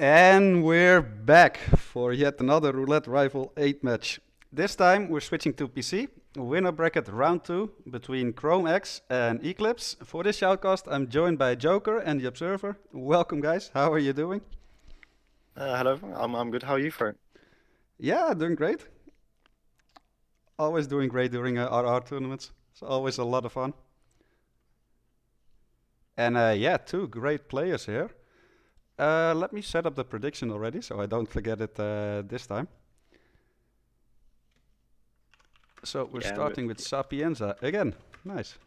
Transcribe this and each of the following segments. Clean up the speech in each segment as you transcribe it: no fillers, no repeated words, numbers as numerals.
And we're back for yet another Roulette Rival 8 match. This time we're switching to PC. Winner bracket round 2 between ChromeX and Eclipse. For this shoutcast I'm joined by Joker and the Observer. Welcome guys, how are you doing? Hello, I'm good. How are you, Frank? Yeah, doing great. Always doing great during RR tournaments. It's always a lot of fun. And yeah, two great players here. Let me set up the prediction already so I don't forget it this time. So we're starting with Sapienza again. Nice.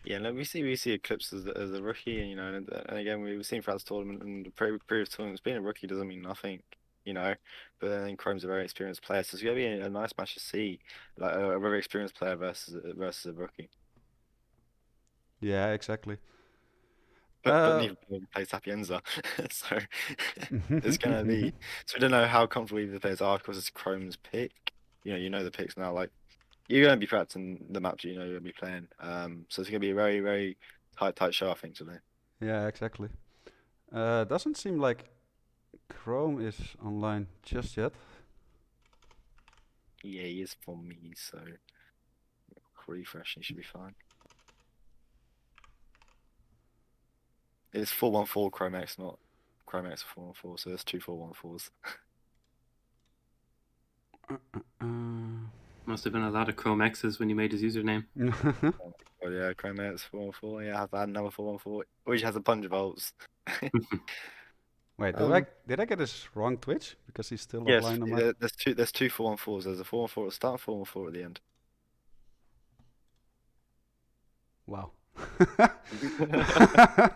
Yeah, no, we see Eclipse as a rookie, and again we've seen throughout this tournament and the previous tournaments, being a rookie doesn't mean nothing, you know. But then Chrome's a very experienced player, so it's gonna be a nice match to see, like a very experienced player versus a rookie. Yeah, exactly. But neither player plays Sapienza, so it's gonna be. So we don't know how comfortable either players are because it's Chrome's pick. You know the picks now, like. You're going to be practicing the maps you're going to be playing. So it's going to be a very, very tight show, I think, today. Yeah, exactly. Doesn't seem like Chrome is online just yet. Yeah, he is for me, so refresh and he should be fine. It's 414 ChromeX, not ChromeX 414, so there's two 414s. Must have been a lot of ChromeXs when you made his username. Oh yeah, ChromeX 414. Yeah, I have to add another 414, which has a bunch of volts. Wait, did I get this wrong Twitch? Because he's still Yes, offline on my... there's two 414s. There's a 414 at the start, 414 at the end. Wow.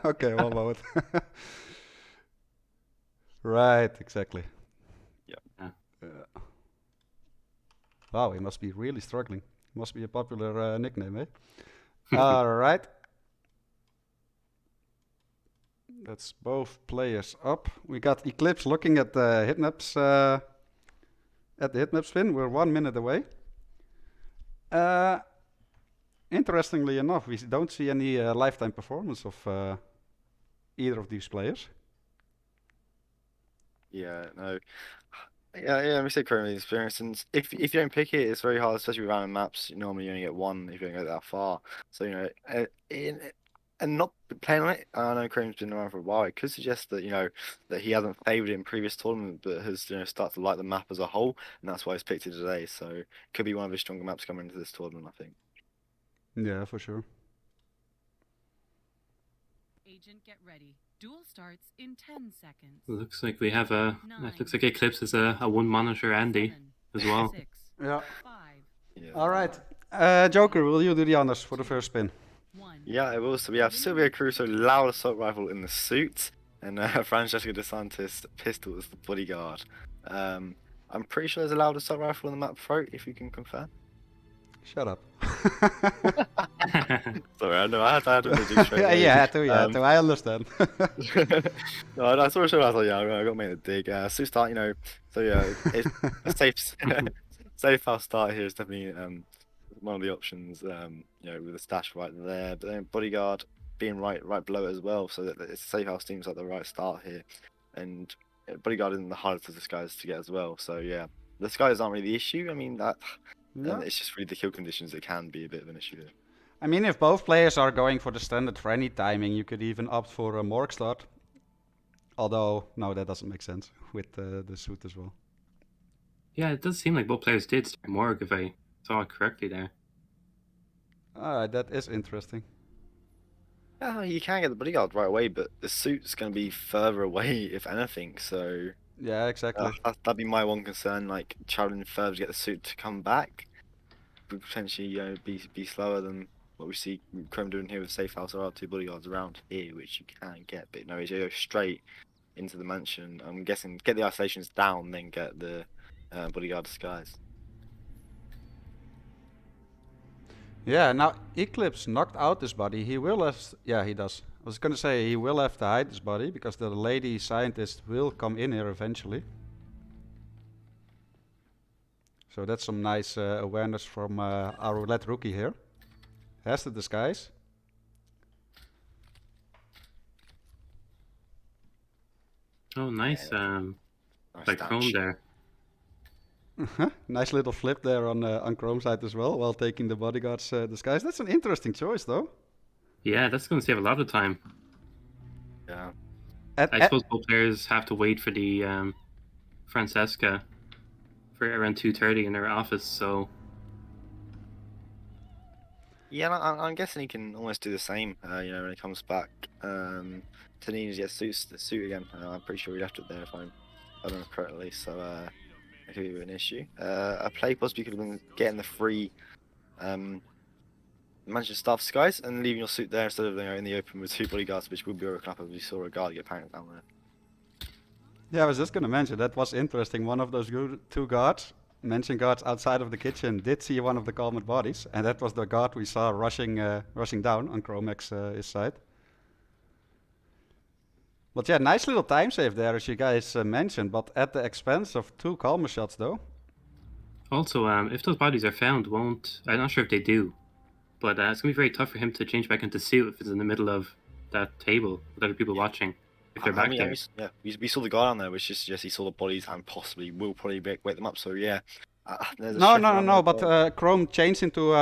Okay, one moment. Right, exactly. Yeah. Wow, he must be really struggling. Must be a popular nickname, eh? All right. That's both players up. We got Eclipse looking at the hitmaps spin. We're 1 minute away. Interestingly enough, we don't see any lifetime performance of either of these players. Yeah, no. Yeah, we say currently experience, and if you don't pick it, it's very hard, especially with random maps. Normally, you only get one if you don't go that far. So and not playing on it. I know Chrome's been around for a while. It could suggest that that he hasn't favoured it in previous tournaments, but has started to like the map as a whole, and that's why he's picked it today. So it could be one of his stronger maps coming into this tournament, I think. Yeah, for sure. Agent, get ready. Duel starts in 10 seconds. Looks like we have it looks like Eclipse is a one monitor Andy as well. 6, Yeah. 5, Yeah. All right. Joker, will you do the honors for the first spin? 1. Yeah, it will. So we have Sylvia Crusoe, loud assault rifle in the suit, and Francesca DeSantis pistol as the bodyguard. I'm pretty sure there's a loud assault rifle on the map throat, if you can confirm. Shut up. Sorry, I know I had to do straight. Yeah, you had to. I understand. No, I saw a show. I was like, yeah, I got to make the dig. So start, so yeah, it's a safe house start here is definitely one of the options. With a stash right there, but then bodyguard being right below it as well, so that it's safe house seems like the right start here, and bodyguard isn't the hardest of disguises to get as well. So yeah, the disguises aren't really the issue. I mean that. Yeah. It's just really the kill conditions that can be a bit of an issue. I mean, if both players are going for the standard for any timing, you could even opt for a morgue start. Although, no, that doesn't make sense with the suit as well. Yeah, it does seem like both players did start Morgue, if I saw it correctly there. Alright, that is interesting. Yeah, you can get the bodyguard right away, but the suit's going to be further away, if anything, so... Yeah, exactly. That'd be my one concern, like, traveling further to get the suit to come back would potentially, be slower than what we see Chrome doing here with Safe House. There are two bodyguards around here, which you can get, but no, you go straight into the mansion. I'm guessing get the isolations down, then get the bodyguard disguise. Yeah, now Eclipse knocked out his body. He will have... Yeah, he does. I was gonna say he will have to hide his body because the lady scientist will come in here eventually. So that's some nice awareness from our roulette rookie here. Has the disguise. Oh, nice. Nice Like dash. Chrome there. Nice little flip there on Chrome side as well, while taking the bodyguard's disguise. That's an interesting choice, though. Yeah, that's going to save a lot of time. Yeah. I suppose both players have to wait for the Francesca for around 2:30 in their office, so Yeah, I'm guessing he can almost do the same. You know, when he comes back, to need to get the suit again. I'm pretty sure he left it there if I remember correctly. So it could be an issue. A play possibly could have been getting the free Manchester staff disguise and leaving your suit there instead of in the open with 2 bodyguards, which would be broken up if you saw a guard get panicked down there. Yeah, I was just going to mention that was interesting. One of those two guards, mentioned guards outside of the kitchen, did see one of the calmed bodies, and that was the guard we saw rushing down on ChromeX his side. But yeah, nice little time save there, as you guys mentioned, but at the expense of 2 calmer shots, though. also if those bodies are found, I'm not sure if they do, but it's going to be very tough for him to change back into suit if it's in the middle of that table with other people watching. If they're back there. We saw the guy on there, which just suggests he saw the bodies and possibly will probably wake them up. So yeah, No, but Chrome changed into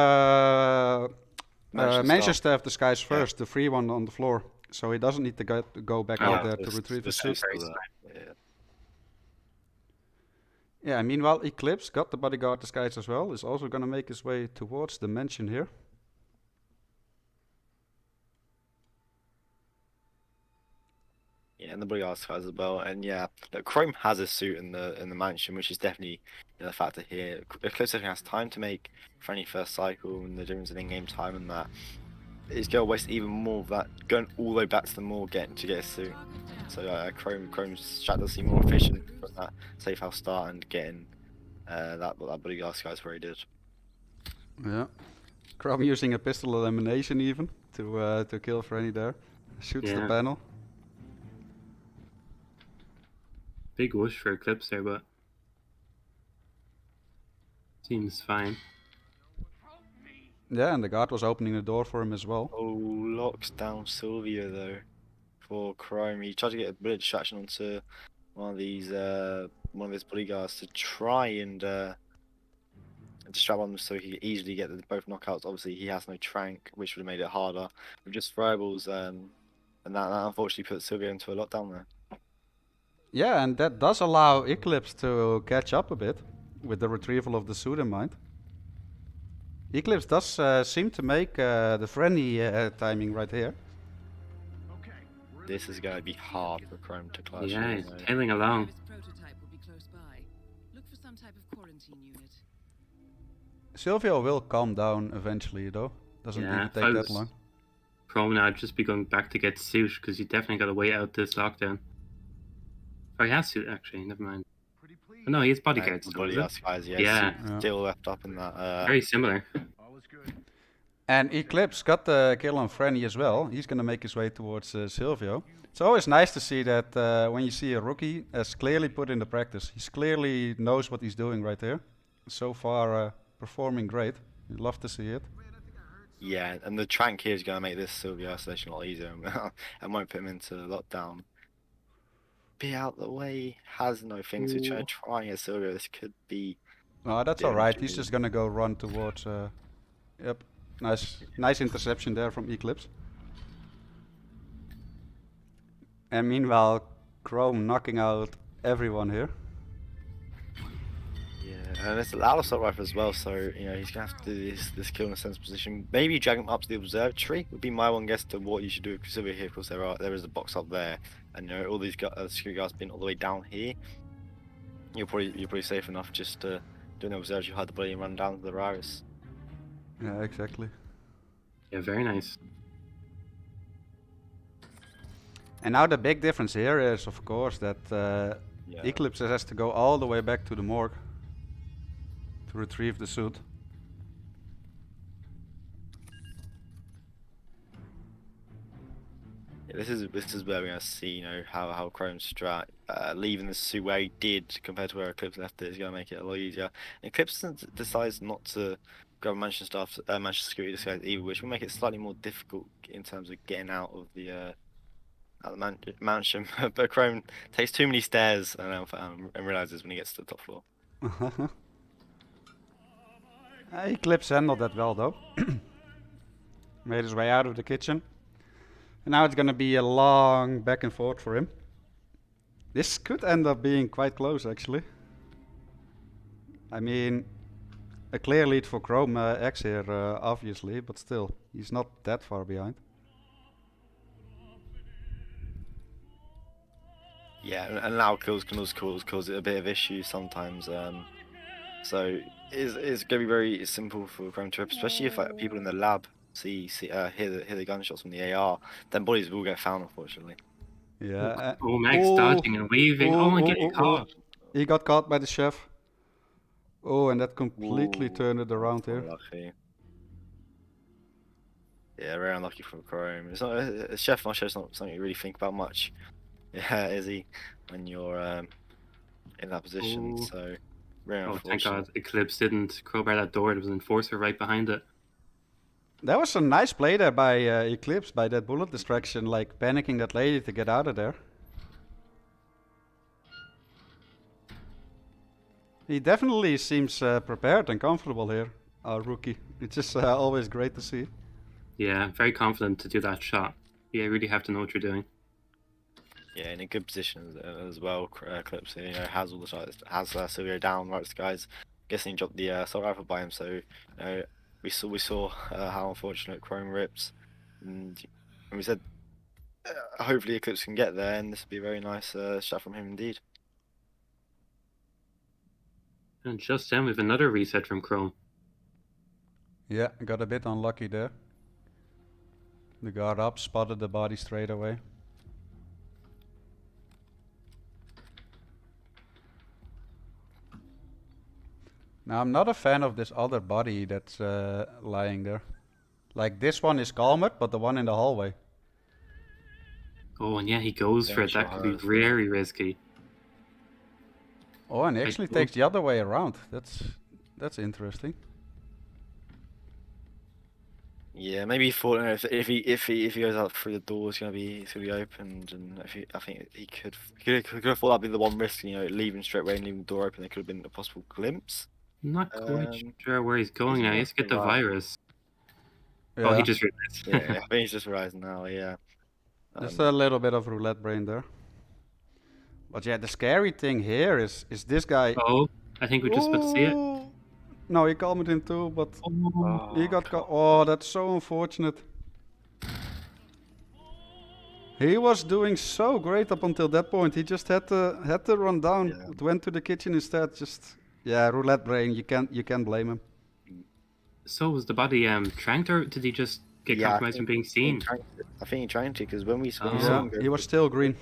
Manchester disguise first, the free one on the floor, so he doesn't need to go back out there to retrieve the suit. Yeah, meanwhile Eclipse got the bodyguard disguise as well, is also going to make his way towards the mansion here. Yeah, and the bodyguard disguise as well. And yeah, look, Chrome has a suit in the mansion, which is definitely the factor here. Eclipse definitely has time to make friendly first cycle, and the difference in in-game time and that is going to waste even more of that going all the way back to the mall to get a suit. So Chrome's strat does seem more efficient from that safe house start and getting that bodyguard disguise where he did. Yeah, Chrome using a pistol elimination even to kill Frenny there. Shoots the panel. Big whoosh for Eclipse there, but seems fine. Yeah, and the guard was opening the door for him as well. Oh, locks down Sylvia though for Chrome. He tried to get a bit of distraction onto one of his bodyguards to try and distract them so he could easily get both knockouts. Obviously, he has no trank, which would have made it harder with just throwables, and that unfortunately put Sylvia into a lockdown there. Yeah, and that does allow Eclipse to catch up a bit with the retrieval of the suit in mind. Eclipse does seem to make the friendly timing right here. This is going to be hard for Chrome to clash. Yeah, he's tailing along. Prototype will be close by. Look for some type of quarantine unit. Sylvia will calm down eventually, though. Doesn't need to take that long. Chrome now, I'd just be going back to get suit because you definitely got to wait out this lockdown. Oh, he has suit actually. Never mind. Oh, no, he has bodyguards. Bodyguards, guys. Yeah. Still left up in that. Very similar. And Eclipse got the kill on Frenny as well. He's going to make his way towards Silvio. It's always nice to see that when you see a rookie as clearly put into practice. He clearly knows what he's doing right there. So far, performing great. You'd love to see it. Yeah, and the trank here is going to make this Silvio isolation a lot easier and won't put him into lockdown. Be out the way, has no thing to try and Silvio. This could be. Oh, that's alright. He's just going to go run towards. Yep. Nice interception there from Eclipse. And meanwhile, Chrome knocking out everyone here. Yeah, and it's a lot of assault rifle as well, so he's gonna have to do this kill in a sense position. Maybe drag him up to the observatory would be my one guess to what you should do. Because over here, of course, there is a box up there, and all these security guards being all the way down here. You're probably safe enough just to do an observatory, hide the body, and run down to the Raris. Yeah, exactly. Yeah, very nice. And now the big difference here is, of course, that Eclipse has to go all the way back to the morgue to retrieve the suit. Yeah, this is where we're gonna see, how Chrome's strat, leaving the suit where he did compared to where Eclipse left it is gonna make it a lot easier. And Eclipse decides not to grab Manchester security disguise either, which will make it slightly more difficult in terms of getting out of the at the mansion, but Chrome takes too many stairs and realizes when he gets to the top floor. Eclipse handled that well though. Made his way out of the kitchen. And now it's gonna be a long back and forth for him. This could end up being quite close actually. I mean, a clear lead for ChromeX here, obviously, but still, he's not that far behind. Yeah, and loud kills can also cause it a bit of issues sometimes. So it's gonna be very simple for Chrome to rip, especially if like, people in the lab hear the gunshots from the AR. Then bodies will get found, unfortunately. Yeah. Oh, Max dodging and weaving. Oh, and getting caught. He got caught by the chef. Oh, and that completely Ooh, turned it around that's here. unlucky. Yeah, very unlucky for Chrome. It's not a chef. My chef's not something you really think about much. Yeah, is he? When you're in that position, Ooh. so very Oh, thank unfortunate. God Eclipse didn't crowbar that door. There was an enforcer right behind it. That was a nice play there by Eclipse, by that bullet distraction, like panicking that lady to get out of there. He definitely seems prepared and comfortable here, our rookie. It's just always great to see. Yeah, very confident to do that shot. Yeah, you really have to know what you're doing. Yeah, in a good position as well. Eclipse, has all the shots, has Silvio down, right skies. Guessing he dropped the assault rifle by him, so we saw how unfortunate Chrome rips, and we said hopefully Eclipse can get there, and this would be a very nice shot from him indeed. And just then, we have another reset from Chrome. Yeah, got a bit unlucky there. The guard up, spotted the body straight away. Now, I'm not a fan of this other body that's lying there. Like, this one is calmer, but the one in the hallway. Oh, and yeah, he goes for it. That could be very risky. Oh, and he actually takes the other way around. That's interesting. Yeah, maybe he thought if he goes out through the door, it's gonna be opened, and I think he could have thought that'd be the one risk, leaving straight away and leaving the door open. There could have been a possible glimpse. Not quite sure where he's going now. He has to get the virus. Yeah. Oh, he just realized. Yeah, I think he's just realizing now. Yeah. Just a little bit of roulette brain there. But yeah, the scary thing here is this guy. Oh, I think we're just about to see it. No, he calmed him too, but he got caught. Oh, that's so unfortunate. He was doing so great up until that point. He just had to run down. Yeah. It went to the kitchen instead. Just roulette brain. You can't blame him. So was the body tranked, or did he just get compromised from being seen? I think he tranked it because when we saw him go, he was still green.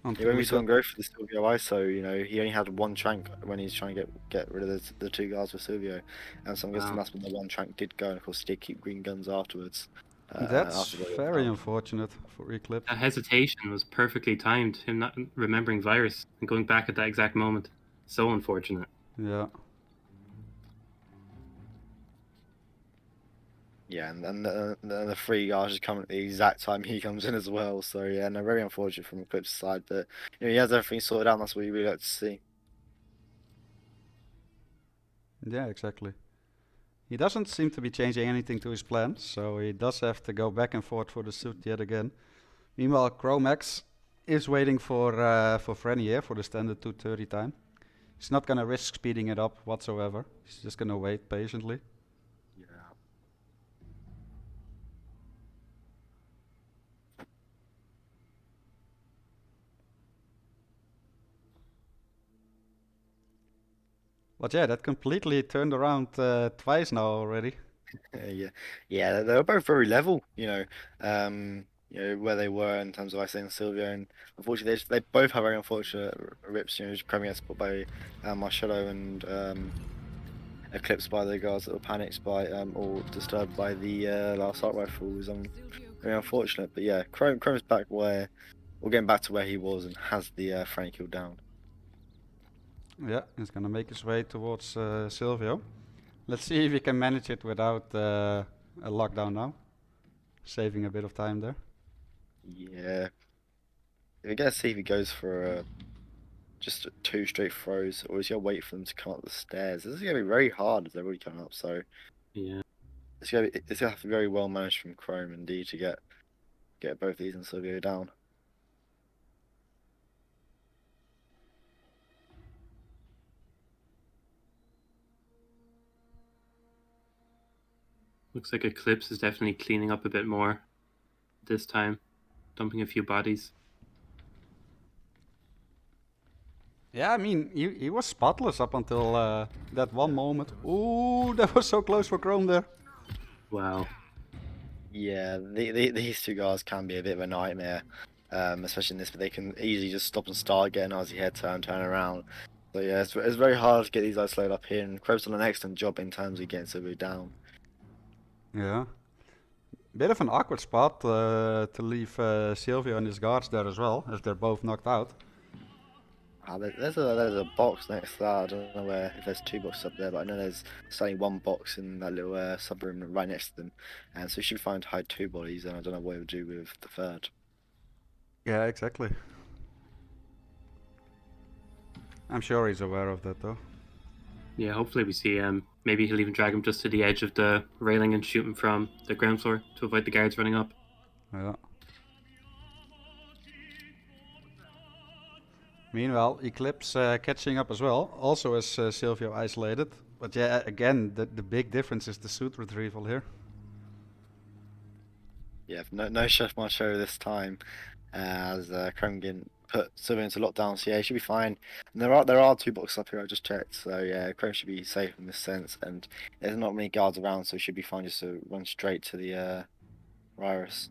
When we saw him go for the Silvio ISO, he only had one trank when he's trying to get rid of the two guards with Silvio, and so I'm guessing that's when the one trank did go, and of course he did keep green guns afterwards. That's very unfortunate for Eclipse. That hesitation was perfectly timed. Him not remembering virus and going back at that exact moment. So unfortunate. Yeah. Yeah, and the three guys just come at the exact time he comes in as well. So yeah, no, very unfortunate from Eclipse's side, but he has everything sorted out. And that's what we really like to see. Yeah, exactly. He doesn't seem to be changing anything to his plans, so he does have to go back and forth for the suit yet again. Meanwhile, ChromeX is waiting for Frenny here for the standard 2:30 time. He's not gonna risk speeding it up whatsoever. He's just gonna wait patiently. But yeah, that completely turned around twice now already. Yeah, they were both very level, where they were in terms of Ice and Silvio, and unfortunately they both have very unfortunate rips, coming out spot by Marcello and Eclipse by the guards that were panicked by or disturbed by the last assault rifle. Was very unfortunate, but yeah, Chrome's back we're getting back to where he was and has the Frank kill down. Yeah, he's gonna make his way towards Silvio. Let's see if he can manage it without a lockdown now. Saving a bit of time there. Yeah. we're gonna see if he goes for just 2 straight throws, or is he gonna wait for them to come up the stairs? This is gonna be very hard as they're already coming up. So Yeah. it's gonna have to be very well managed from Chrome indeed to get both these and still go down. Looks like Eclipse is definitely cleaning up a bit more this time, dumping a few bodies. Yeah, I mean, he was spotless up until that one moment. Ooh, that was so close for Chrome there. Wow. Yeah, these 2 guys can be a bit of a nightmare, especially in this, but they can easily just stop and start, get an Aussie head turn around. So yeah, it's very hard to get these guys slowed up here, and Chrome's done an excellent job in terms of getting Silvio down. Yeah. Bit of an awkward spot to leave Silvio and his guards there as well, as they're both knocked out. There's a box next to that. I don't know if there's 2 boxes up there, but I know there's only 1 box in that little sub room right next to them, and so we should find hide 2 bodies, and I don't know what it would do with the 3rd. Yeah, exactly. I'm sure he's aware of that though. Yeah, hopefully we see maybe he'll even drag him just to the edge of the railing and shoot him from the ground floor to avoid the guards running up. Yeah. Meanwhile, Eclipse catching up as well, also as Silvio isolated. But yeah, again, the big difference is the suit retrieval here. Yeah, no Chef Macho this time, as Chrome didn't put Silvio into lockdown, so yeah, he should be fine. And there are 2 boxes up here, I just checked, so yeah, Chrome should be safe in this sense, and there's not many guards around, so he should be fine just to run straight to the virus.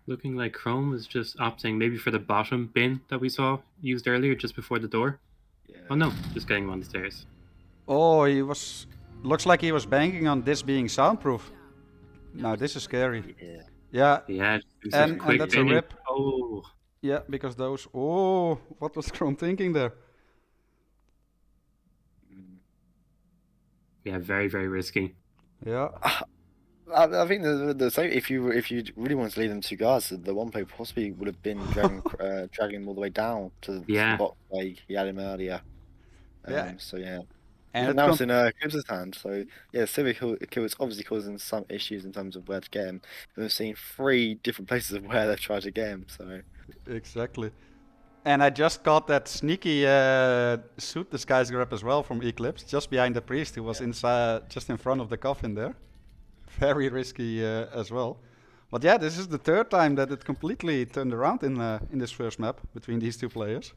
Looking like Chrome is just opting maybe for the bottom bin that we saw used earlier just before the door. Yeah. Oh no, just getting him on the stairs. Oh, looks like he was banking on this being soundproof. Now this is scary. Yeah. Yeah, Yeah, and quick that's a binning. rip. Oh, Yeah, because those... Oh, what was Chrome thinking there? yeah, very, very risky. Yeah. I think the same. If you really wanted to leave them 2 guards, the one play possibly would have been dragging him all the way down to Yeah. the box where he had him earlier. Yeah. So yeah. And Now it's in Eclipse's hand, so yeah, Silvio Kill is obviously causing some issues in terms of where to get him. We've seen 3 different places of where they've tried to get him, so Exactly. And I just got that sneaky suit disguise grab as well from Eclipse, just behind the priest who was inside, just in front of the coffin there. Very risky as well. But yeah, this is the 3rd time that it completely turned around in this first map between these 2 players.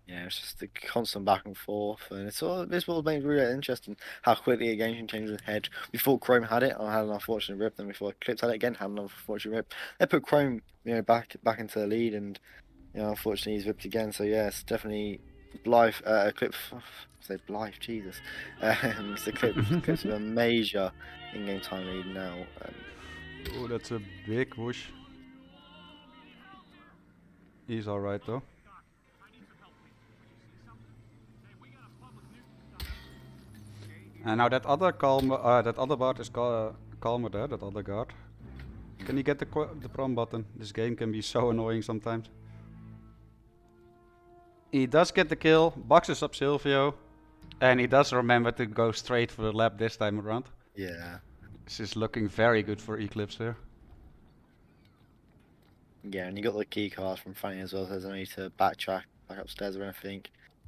yeah, it's just a constant back and forth, and this will make it really interesting how quickly a game can change with head. We thought Chrome had it, or had an unfortunate rip, then we thought Eclipse had it again, had an unfortunate rip. They put Chrome, back into the lead, and unfortunately he's ripped again. So yeah, it's definitely Blythe, Eclipse. Say Blythe, Jesus. It's Eclipse with a major in-game time lead now. Oh, that's a big whoosh. He's alright though. And now that other bot is calmer there, that other guard. Can you get the prom button? This game can be so annoying sometimes. He does get the kill, boxes up Silvio, and he does remember to go straight for the lap this time around. Yeah. This is looking very good for Eclipse here. Yeah, and you got the key card from Fanny as well, so there's no need to backtrack back upstairs or anything.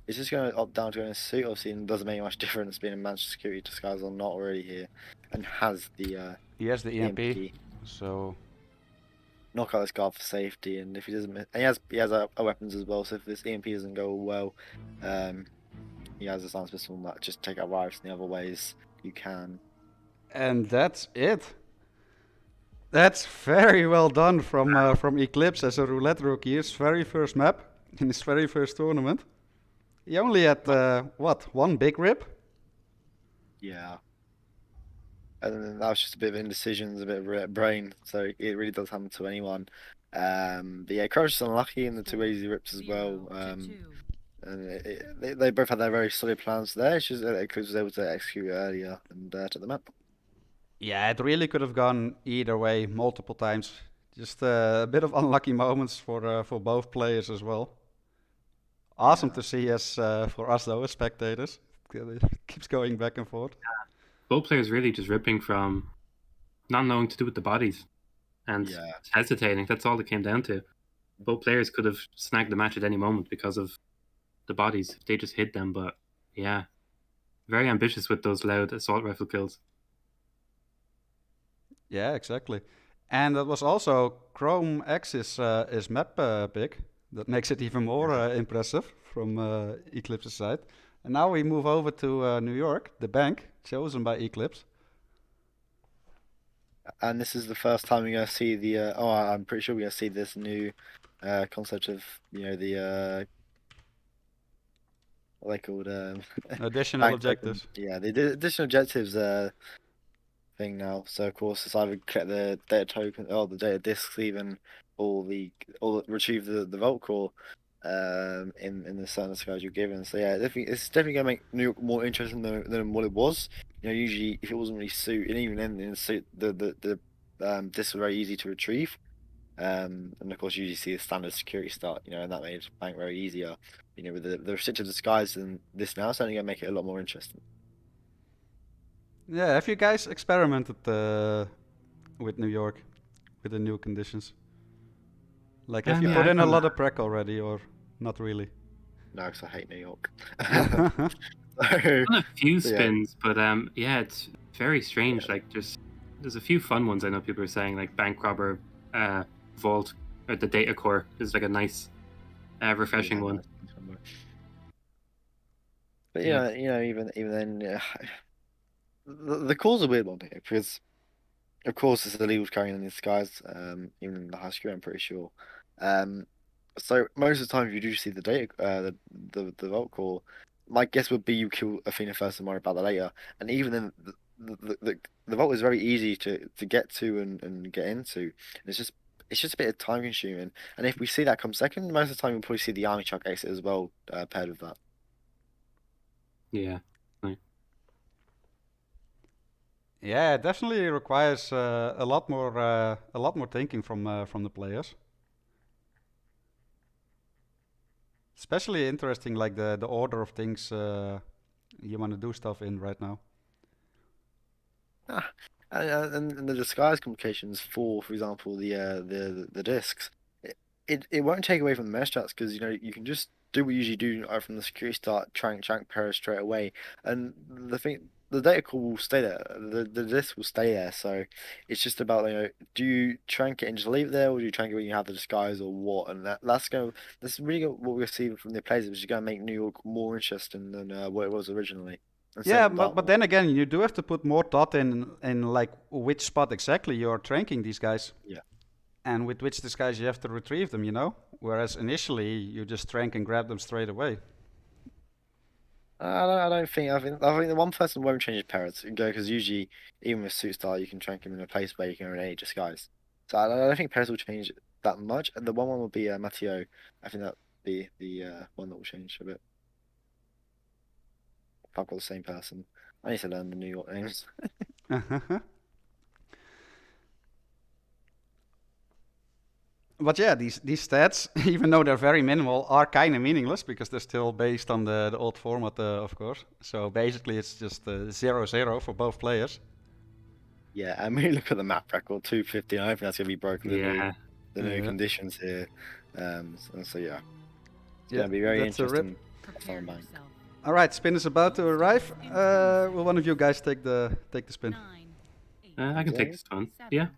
It's just going to opt down to go in a suit. Obviously, it doesn't make much difference being a managed security disguise or not already here, and has the He has the EMP, EMP. so Knock out this guard for safety, and if he doesn't, and he has a weapons as well. So if this EMP doesn't go well, he has a silence pistol that just take out virus in the other ways you can. and that's it. That's very well done from Eclipse as a roulette rookie. His very first map in his very first tournament. He only had what, 1 big rip? Yeah. And then that was just a bit of indecisions, a bit of brain, so it really does happen to anyone. But yeah, Crown's just unlucky in the 2 easy rips as well. And they both had their very solid plans there. It's just that Eclipse was able to execute it earlier and took the map. Yeah, it really could have gone either way multiple times. Just a bit of unlucky moments for both players as well. Awesome Yeah. to see as for us though as spectators. It keeps going back and forth. Both players really just ripping from not knowing what to do with the bodies and Yeah. hesitating. That's all it came down to. Both players could have snagged the match at any moment because of the bodies if they just hit them. But yeah, very ambitious with those loud assault rifle kills. Yeah, exactly. And that was also ChromeX is map pick. That makes it even more impressive from Eclipse's side. And now we move over to New York, the bank chosen by Eclipse. And this is the first time we're gonna see the. I'm pretty sure we're gonna see this new concept of the what are they called Additional bank token. objectives. Yeah, they did additional objectives thing now. So of course it's either collect the data token or the data disks even, or retrieve the vault core in the certain skies you're given. So yeah, it's definitely gonna make New York more interesting than what it was. Usually if it wasn't really suit, and even then in suit the disks were very easy to retrieve. And of course, you usually see a standard security start, and that made bank very easier. With the restricted disguise and this now, it's only gonna make it a lot more interesting. Yeah, have you guys experimented with New York with the new conditions? Like, have you Yeah, put I've in a done lot of prec already, or not really? No, because I hate New York. I've done a few So, yeah. spins, but yeah, it's very strange. Like there's a few fun ones I know people are saying, like bank robber, vault, or the data core is like a nice, refreshing one. But Yeah. even then, the call's a weird one here because, of course, it's illegal to carry in these guys. Even in the high school, I'm pretty sure. So most of the time, if you do see the data, the vault call, my guess would be you kill Athena first and worry about that later. And even then, the vault is very easy to get to and get into. It's just a bit of time consuming. And if we see that come second, most of the time we'll probably see the army truck exit as well, paired with that. Yeah. Yeah, it definitely requires a lot more thinking from the players. Especially interesting, like the order of things you want to do stuff in right now. And the disguise complications for example, the discs, it won't take away from the mesh chats because you can just do what you usually do from the security start, trank pair straight away, and the data core will stay there, the disk will stay there. So it's just about do you trank it and just leave it there, or do you trank it when you have the disguise, or what? And that's really what we're seeing from the players, which is going to make New York more interesting than what it was originally. And same Yeah, with but Dartmoor. then again, you do have to put more thought in like which spot exactly you're tranking these guys. Yeah. And with which disguise you have to retrieve them, Whereas initially you just trank and grab them straight away. I don't think. I think the one person won't change his parents because usually, even with suit style, you can trank him in a place where you can already disguise. So I don't think parents will change that much. And the one will be Matteo. I think that'll be the one that will change a bit. If I've got the same person, I need to learn the New York names. But yeah, these stats, even though they're very minimal, are kind of meaningless because they're still based on the old format, of course. So basically, it's just 0-0 for both players. Yeah, I mean, look at the map record, 250. I don't think that's gonna be broken. Yeah. The new Yeah. conditions here. So yeah, it's Yeah, gonna be very that's a rip. interesting. Prepare Bank. yourself. All right, spin is about to arrive. Will one of you guys take the spin? 9, 8, I can take this one. Yeah.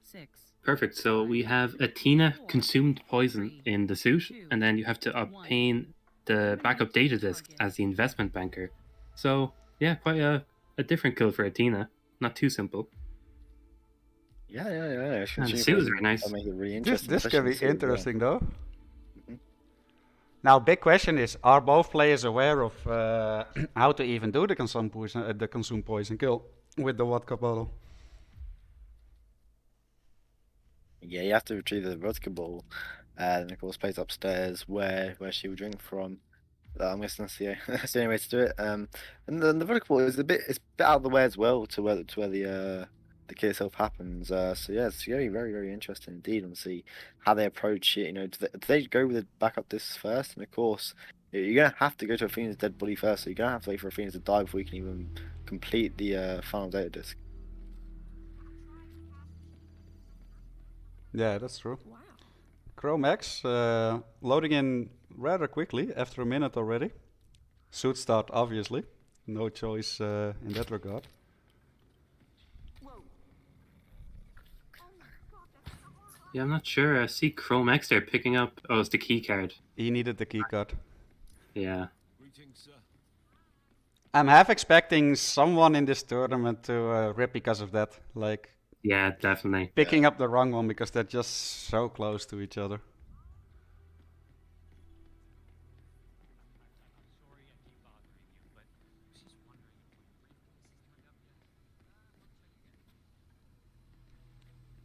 6. Perfect. So we have Athena consumed poison in the suit, and then you have to obtain the backup data disk as the investment banker. So yeah, quite a different kill for Athena. Not too simple. Yeah. And the suit is very nice. That'll make it really This interesting. can be especially the suit as well. interesting though. Mhm. Now, big question is: are both players aware of how to even do the consume poison kill with the vodka bottle? Yeah, you have to retrieve the vodka bottle, and of course, place upstairs where she will drink from. I'm guessing that's the only way to do it. And then the vodka bottle is it's a bit out of the way as well to where the the kill itself happens. So yeah, it's very, very interesting indeed. And see how they approach it. Do they go with the backup discs first? And of course, you're gonna have to go to Athena's dead body first. So you're gonna have to wait for Athena to die before you can even complete the final data disk. Yeah, that's true. ChromeX loading in rather quickly after a minute already. Should start, obviously. No choice in that regard. Yeah, I'm not sure. I see ChromeX there picking up. Oh, it's the key card. He needed the keycard. Yeah. I'm half expecting someone in this tournament to rip because of that. Like, Yeah, definitely. picking up the wrong one because they're just so close to each other.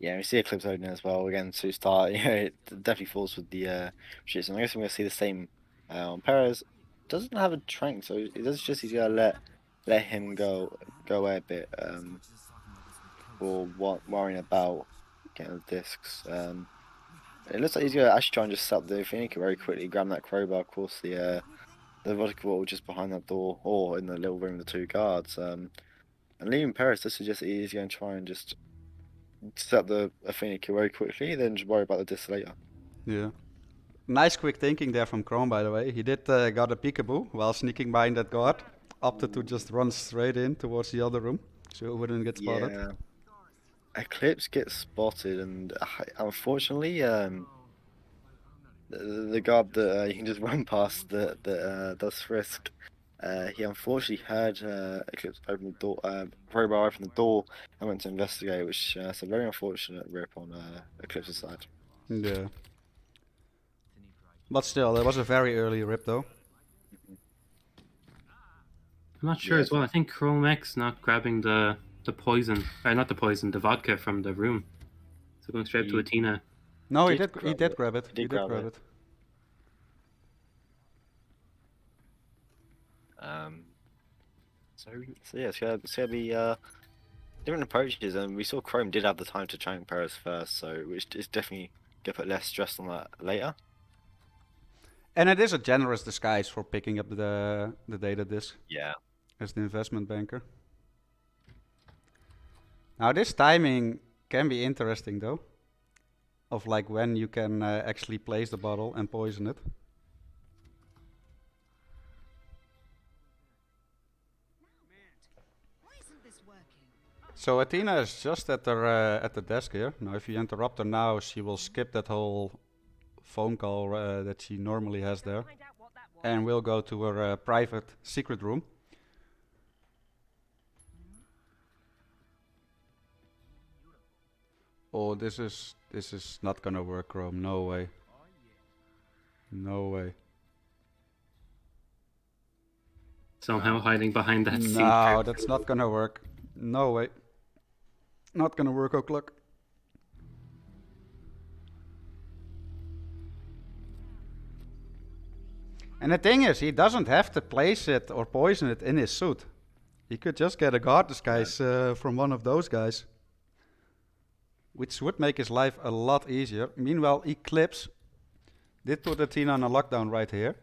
Yeah, we see Eclipse loading as well again to start. It definitely falls with the shits. And I guess we're gonna see the same on Perez. Doesn't have a trank, so it does just he's gonna let him go away a bit. For worrying about getting the discs. It looks like he's gonna actually try and just set up the Phoenix very quickly, grab that crowbar. Of course, the vodka bottle just behind that door or in the little room with the two guards. And leaving Paris, this suggests that he's going to try and just set up the Phoenix very quickly, then just worry about the discs later. Yeah. Nice quick thinking there from Chrome, by the way. He did got a peekaboo while sneaking behind that guard. Opted to just run straight in towards the other room, so it wouldn't get spotted. Yeah. Eclipse gets spotted, and unfortunately, the guard that you can just run past that does frisk. He unfortunately heard Eclipse open the door, crowbar open the door, and went to investigate, which is a very unfortunate rip on Eclipse's side. Yeah. But still, that was a very early rip, though. I'm not sure Yeah, as well. I think ChromeX not grabbing the poison, or not the poison, the vodka from the room. So going straight to Athena. No, he did did. He grab did it. grab it. He did grab grab it. it. So yeah, it's gonna be different approaches, and we saw Chrome did have the time to train Paris first, so which is definitely gonna put less stress on that later. And it is a generous disguise for picking up the data disk Yeah. as the investment banker. Now this timing can be interesting, though. Of like when you can actually place the bottle and poison it. So Athena is just at the desk here. Now if you interrupt her now, she will skip that whole phone call that she normally has there. And will go to her private secret room. Oh, this is not gonna work, Chrome. No way. No way. Somehow hiding behind that seat. No, that's not gonna work. No way. Not gonna work, O'Clock. And the thing is, he doesn't have to place it or poison it in his suit. He could just get a guard disguise from one of those guys. Which would make his life a lot easier. Meanwhile, Eclipse did put Athena on a lockdown right here.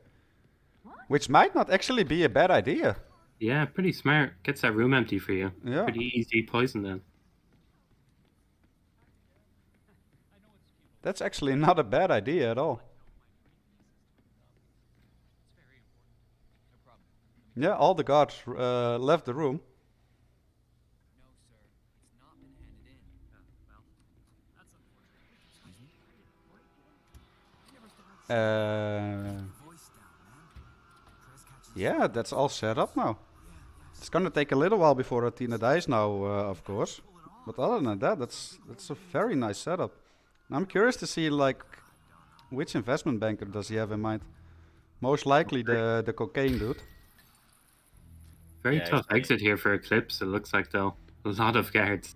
Which might not actually be a bad idea. Yeah, pretty smart. Gets that room empty for you. Yeah. Pretty easy poison then. That's actually not a bad idea at all. Yeah, all the guards left the room. Yeah, that's all set up now. It's gonna take a little while before Athena dies now, of course. But other than that, that's a very nice setup. I'm curious to see like which investment banker does he have in mind. Most likely the cocaine dude. Very Yeah, tough exit here for Eclipse, it looks like, though. A lot of guards.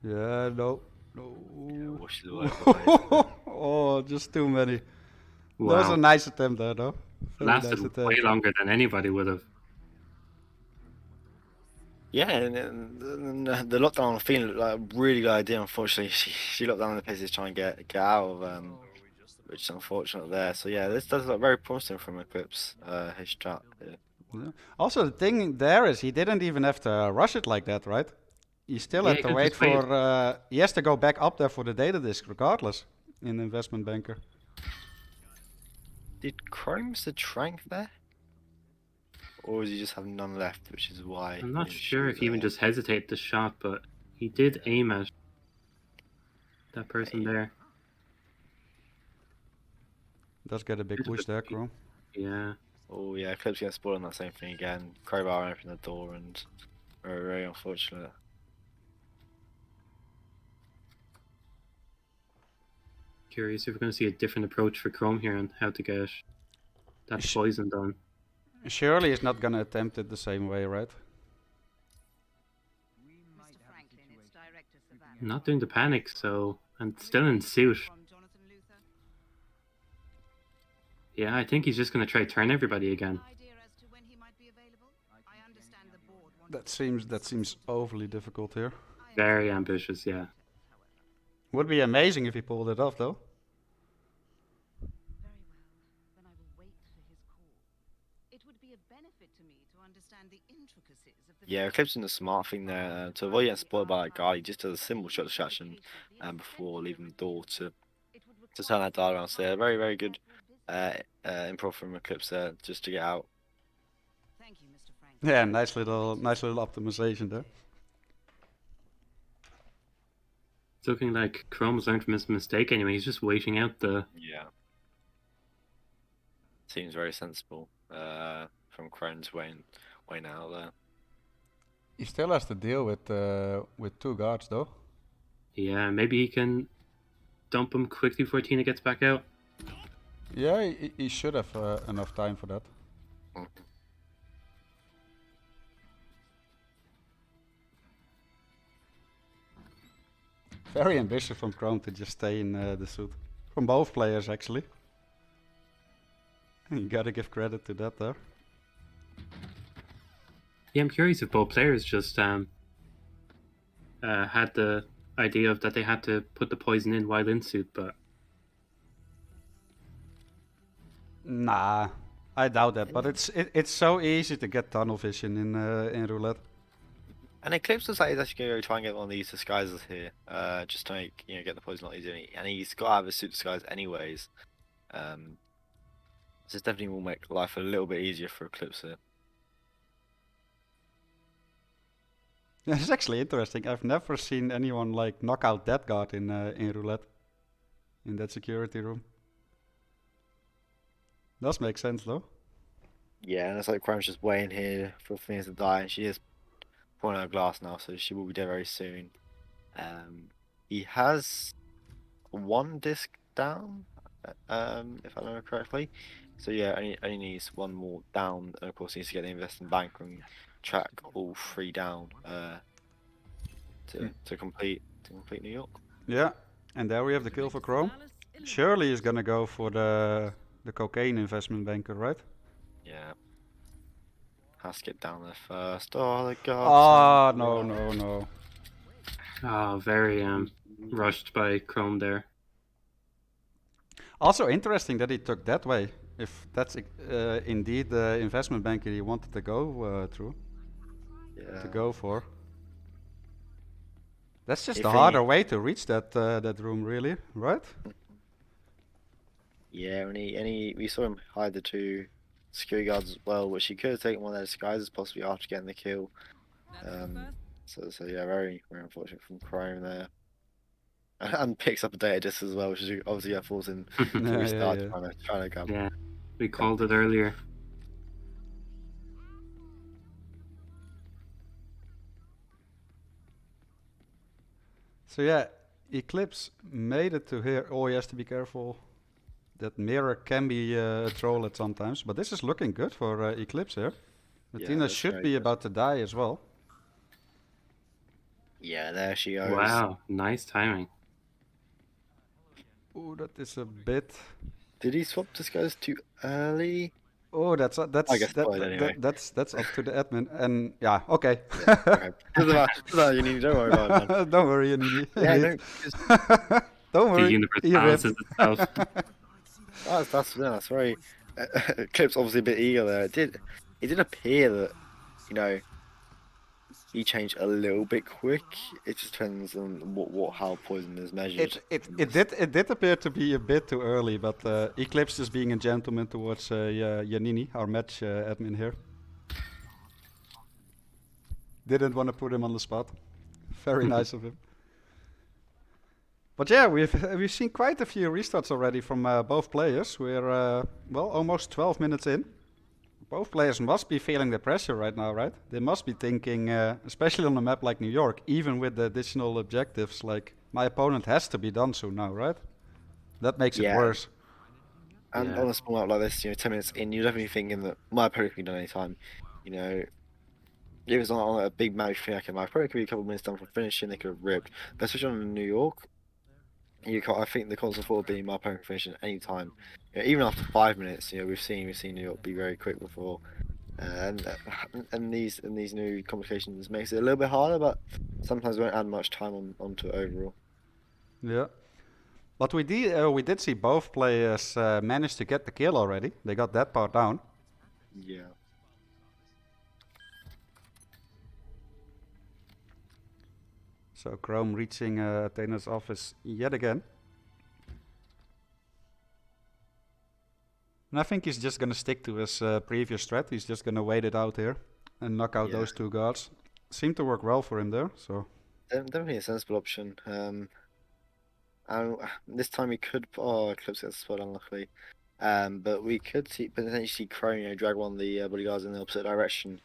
Yeah, no. Yeah, wash it away. Oh, just too many. Wow. That was a nice attempt there, though. Very Lasted nice attempt. way longer than anybody would have. Yeah, and the lockdown on Phoenix looked like a really good idea. Unfortunately, she locked down the places to try and get out of which is unfortunate there. So yeah, this does look very promising from Eclipse. His strat. Yeah. Yeah. Also, the thing there is he didn't even have to rush it like that, right? He still Yeah, had you to can wait just wait. for. He has to go back up there for the data disk, regardless, in investment banker. Did Chrome the trank there, or does he just have none left, which is why I'm he not didn't sure shoot if he even there? just hesitated the shot, but he did aim at that person there. Does get a big Bit of push there, a- Chrome. Yeah. Oh yeah, Eclipse gets spoiled on that same thing again. Crowbar opened the door and very, very unfortunate. Curious if we're going to see a different approach for Chrome here on how to get that Sh- poison done. Surely he's not gonna attempt it the same way, right? Mr. Franklin, it's Director Savannah. Not doing the panic, so and still in suit. From Jonathan Luther. Yeah, I think he's just going to try turn everybody again. Idea as to when he might be available? I understand the board wants That seems overly difficult here. Very ambitious, yeah. Would be amazing if he pulled it off, though. Very well. Then I will wait for his call. It would be a benefit to me to understand the intricacies of the Yeah, Eclipse doing the smart thing there to avoid getting spoiled by that guy. He just does a simple shot distraction before leaving the door to turn that dial around. So yeah, very, very good improv from Eclipse there just to get out. Thank you, Mr. Franklin. Yeah, nice little optimization there. It's looking like Chrome's learned from his mistake anyway. He's just waiting out the. Yeah. Seems very sensible from Crone's way out there. He still has to deal with 2 guards, though. Yeah, maybe he can dump him quickly before Tina gets back out. Yeah, he should have enough time for that. Very ambitious from Chrome to just stay in the suit. From both players, actually. You gotta give credit to that there. Yeah, I'm curious if both players just had the idea of that they had to put the poison in while in suit, but Nah, I doubt that. But it's so easy to get tunnel vision in roulette. And Eclipse looks like he's actually going to try and get one of these disguises here, just to make get the poison a lot easier. And he's got to have a suit disguise anyways. This definitely will make life a little bit easier for Eclipse here. Yeah, it's actually interesting. I've never seen anyone like knock out that guard in roulette, in that security room. Does make sense though. Yeah, and it's like Chrome's just waiting here for things to die, and she is pouring out glass now, so she will be dead very soon. He has 1 disc down, if I remember correctly. So yeah, only needs 1 more down, and of course needs to get the investment banker and track all 3 down to complete New York. Yeah, and there we have the kill for Chrome. Surely he's gonna go for the cocaine investment banker, right? Yeah. Has to get down there first. Oh, the Ah, guards. no. very rushed by Chrome there. Also interesting that he took that way. If that's indeed the investment banker he wanted to go through, Yeah. to go for. That's just If the he- harder way to reach that room, really, right? Yeah, and we saw him hide the 2 security guards as well, which he could have taken one of their disguises possibly after getting the kill. So yeah, very, very unfortunate from Chrome there. And picks up a data disc as well, which is obviously forced him to Yeah, restart yeah. trying to grab. Yeah, we called it earlier. So yeah, Eclipse made it to here. Oh, he has to be careful. That mirror can be a troll at sometimes, but this is looking good for Eclipse here. Martina that's should very be good. about to die as well. Yeah, there she goes. Wow, nice timing. Ooh, that is a bit. Did he swap disguise too early? Oh, that's I guess played anyway. that's up to the admin. And yeah, okay. Okay. Doesn't matter, you need, don't worry about it, man. Don't worry, Yanini. Yeah, Indeed. no, because Don't The worry. universe He ripped. balances itself. that's very. Eclipse obviously a bit eager there. It did appear that, you know, he changed a little bit quick. It just depends on how poison is measured. It did appear to be a bit too early, but Eclipse is being a gentleman towards Yanini, our match admin here. Didn't want to put him on the spot. Very nice of him. But yeah, we've seen quite a few restarts already from both players. We're well almost 12 minutes in. Both players must be feeling the pressure right now, right? They must be thinking, especially on a map like New York, even with the additional objectives, like my opponent has to be done soon now, right? That makes it Yeah. worse. And Yeah. on a small map like this, 10 minutes in, you're definitely thinking that my opponent can be done anytime. If it was on a big match, you think, okay, my opponent could be a couple of minutes done from finishing, they could have ripped. But especially on New York, I think the console thought being my opponent finishing any time. Even after 5 minutes, we've seen New York be very quick before. And these new complications makes it a little bit harder, but sometimes won't add much time onto it overall. Yeah. But we did see both players manage to get the kill already. They got that part down. Yeah. So Chrome reaching Athena's office yet again. And I think he's just gonna stick to his previous strat. He's just gonna wait it out here and knock out those two guards. Seemed to work well for him there, so. Definitely a sensible option. And this time we could. Oh, Eclipse gets spot unluckily. But we could potentially see Chrome, drag one of the bodyguards in the opposite direction.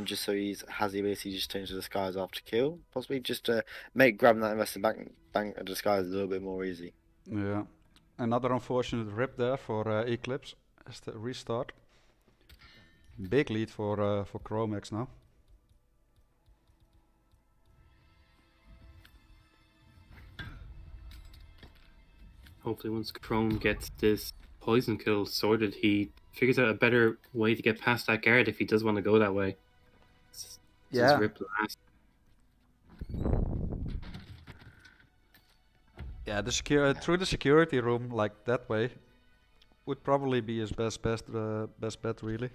Just so he has the ability to just change the disguise after kill. Possibly just to make grabbing that invested bank disguise a little bit more easy. Yeah. Another unfortunate rip there for Eclipse as the restart. Big lead for ChromeX now. Hopefully, once Chrome gets this poison kill sorted, he figures out a better way to get past that guard if he does want to go that way. Yeah. Rip last. Yeah, through the security room, like that way, would probably be his best bet, really.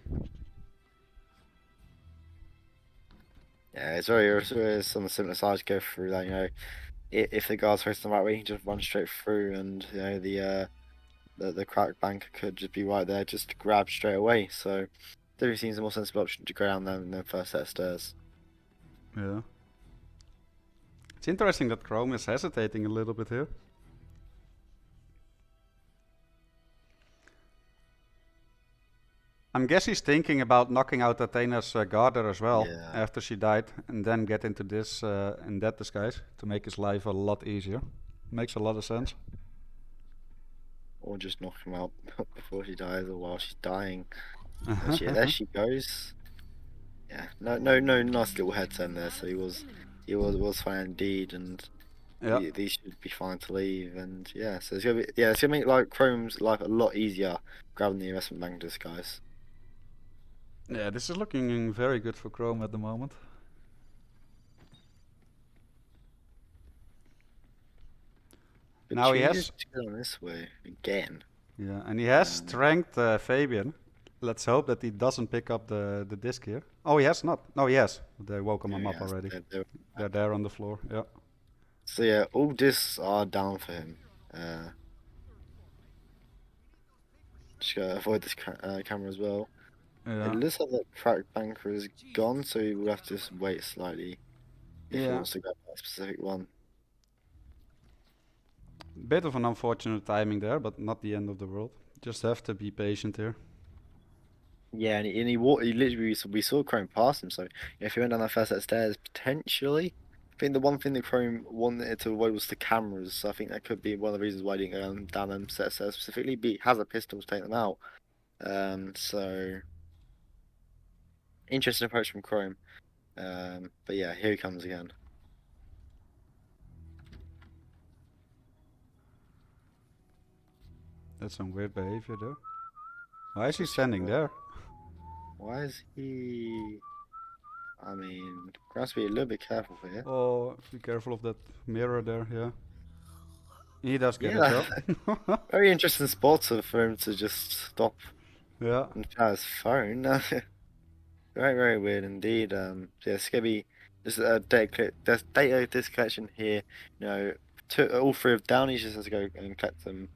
Yeah, it's very on the similar side to go through that. If the guard's facing the right way, you can just run straight through, and the crack banker could just be right there, just to grab straight away. So, definitely seems a more sensible option to go down there than the first set of stairs. Yeah. It's interesting that Chrome is hesitating a little bit here. I guess he's thinking about knocking out Athena's guarder as well after she died, and then get into this in that disguise to make his life a lot easier. Makes a lot of sense. Or just knock him out before she dies or while she's dying. There she goes. Yeah, no, nice little head turn there. So he was fine indeed, and these should be fine to leave. And yeah, so it's gonna make like Chrome's life a lot easier grabbing the investment bank disguise. Yeah, this is looking very good for Chrome at the moment. But now he has to go this way again. Yeah, and he has strength Fabian. Let's hope that he doesn't pick up the disc here. Oh, he has not. No, he has. They woke him up already. They're there on the floor. Yeah. So yeah, all discs are down for him. Just gotta avoid this camera as well. Yeah. It looks like that cracked banker is gone, so he will have to just wait slightly if he wants to grab that specific one. Bit of an unfortunate timing there, but not the end of the world. Just have to be patient here. Yeah, and he literally, we saw Chrome pass him, so if he went down that first set of stairs, potentially. I think the one thing that Chrome wanted to avoid was the cameras, so I think that could be one of the reasons why he didn't go down them set of stairs specifically. But he has a pistol to take them out. So interesting approach from Chrome. But yeah, here he comes again. That's some weird behavior there. Why is he standing there? Why is he? I mean, has to be a little bit careful here. Oh, be careful of that mirror there, yeah. He does get Yeah. it though. Very interesting spot for him to just stop Yeah. and try his phone. Very, very weird indeed. Yeah, it's gonna be just a there's data disconnection here. You know, all three of Downey just has to go and collect them.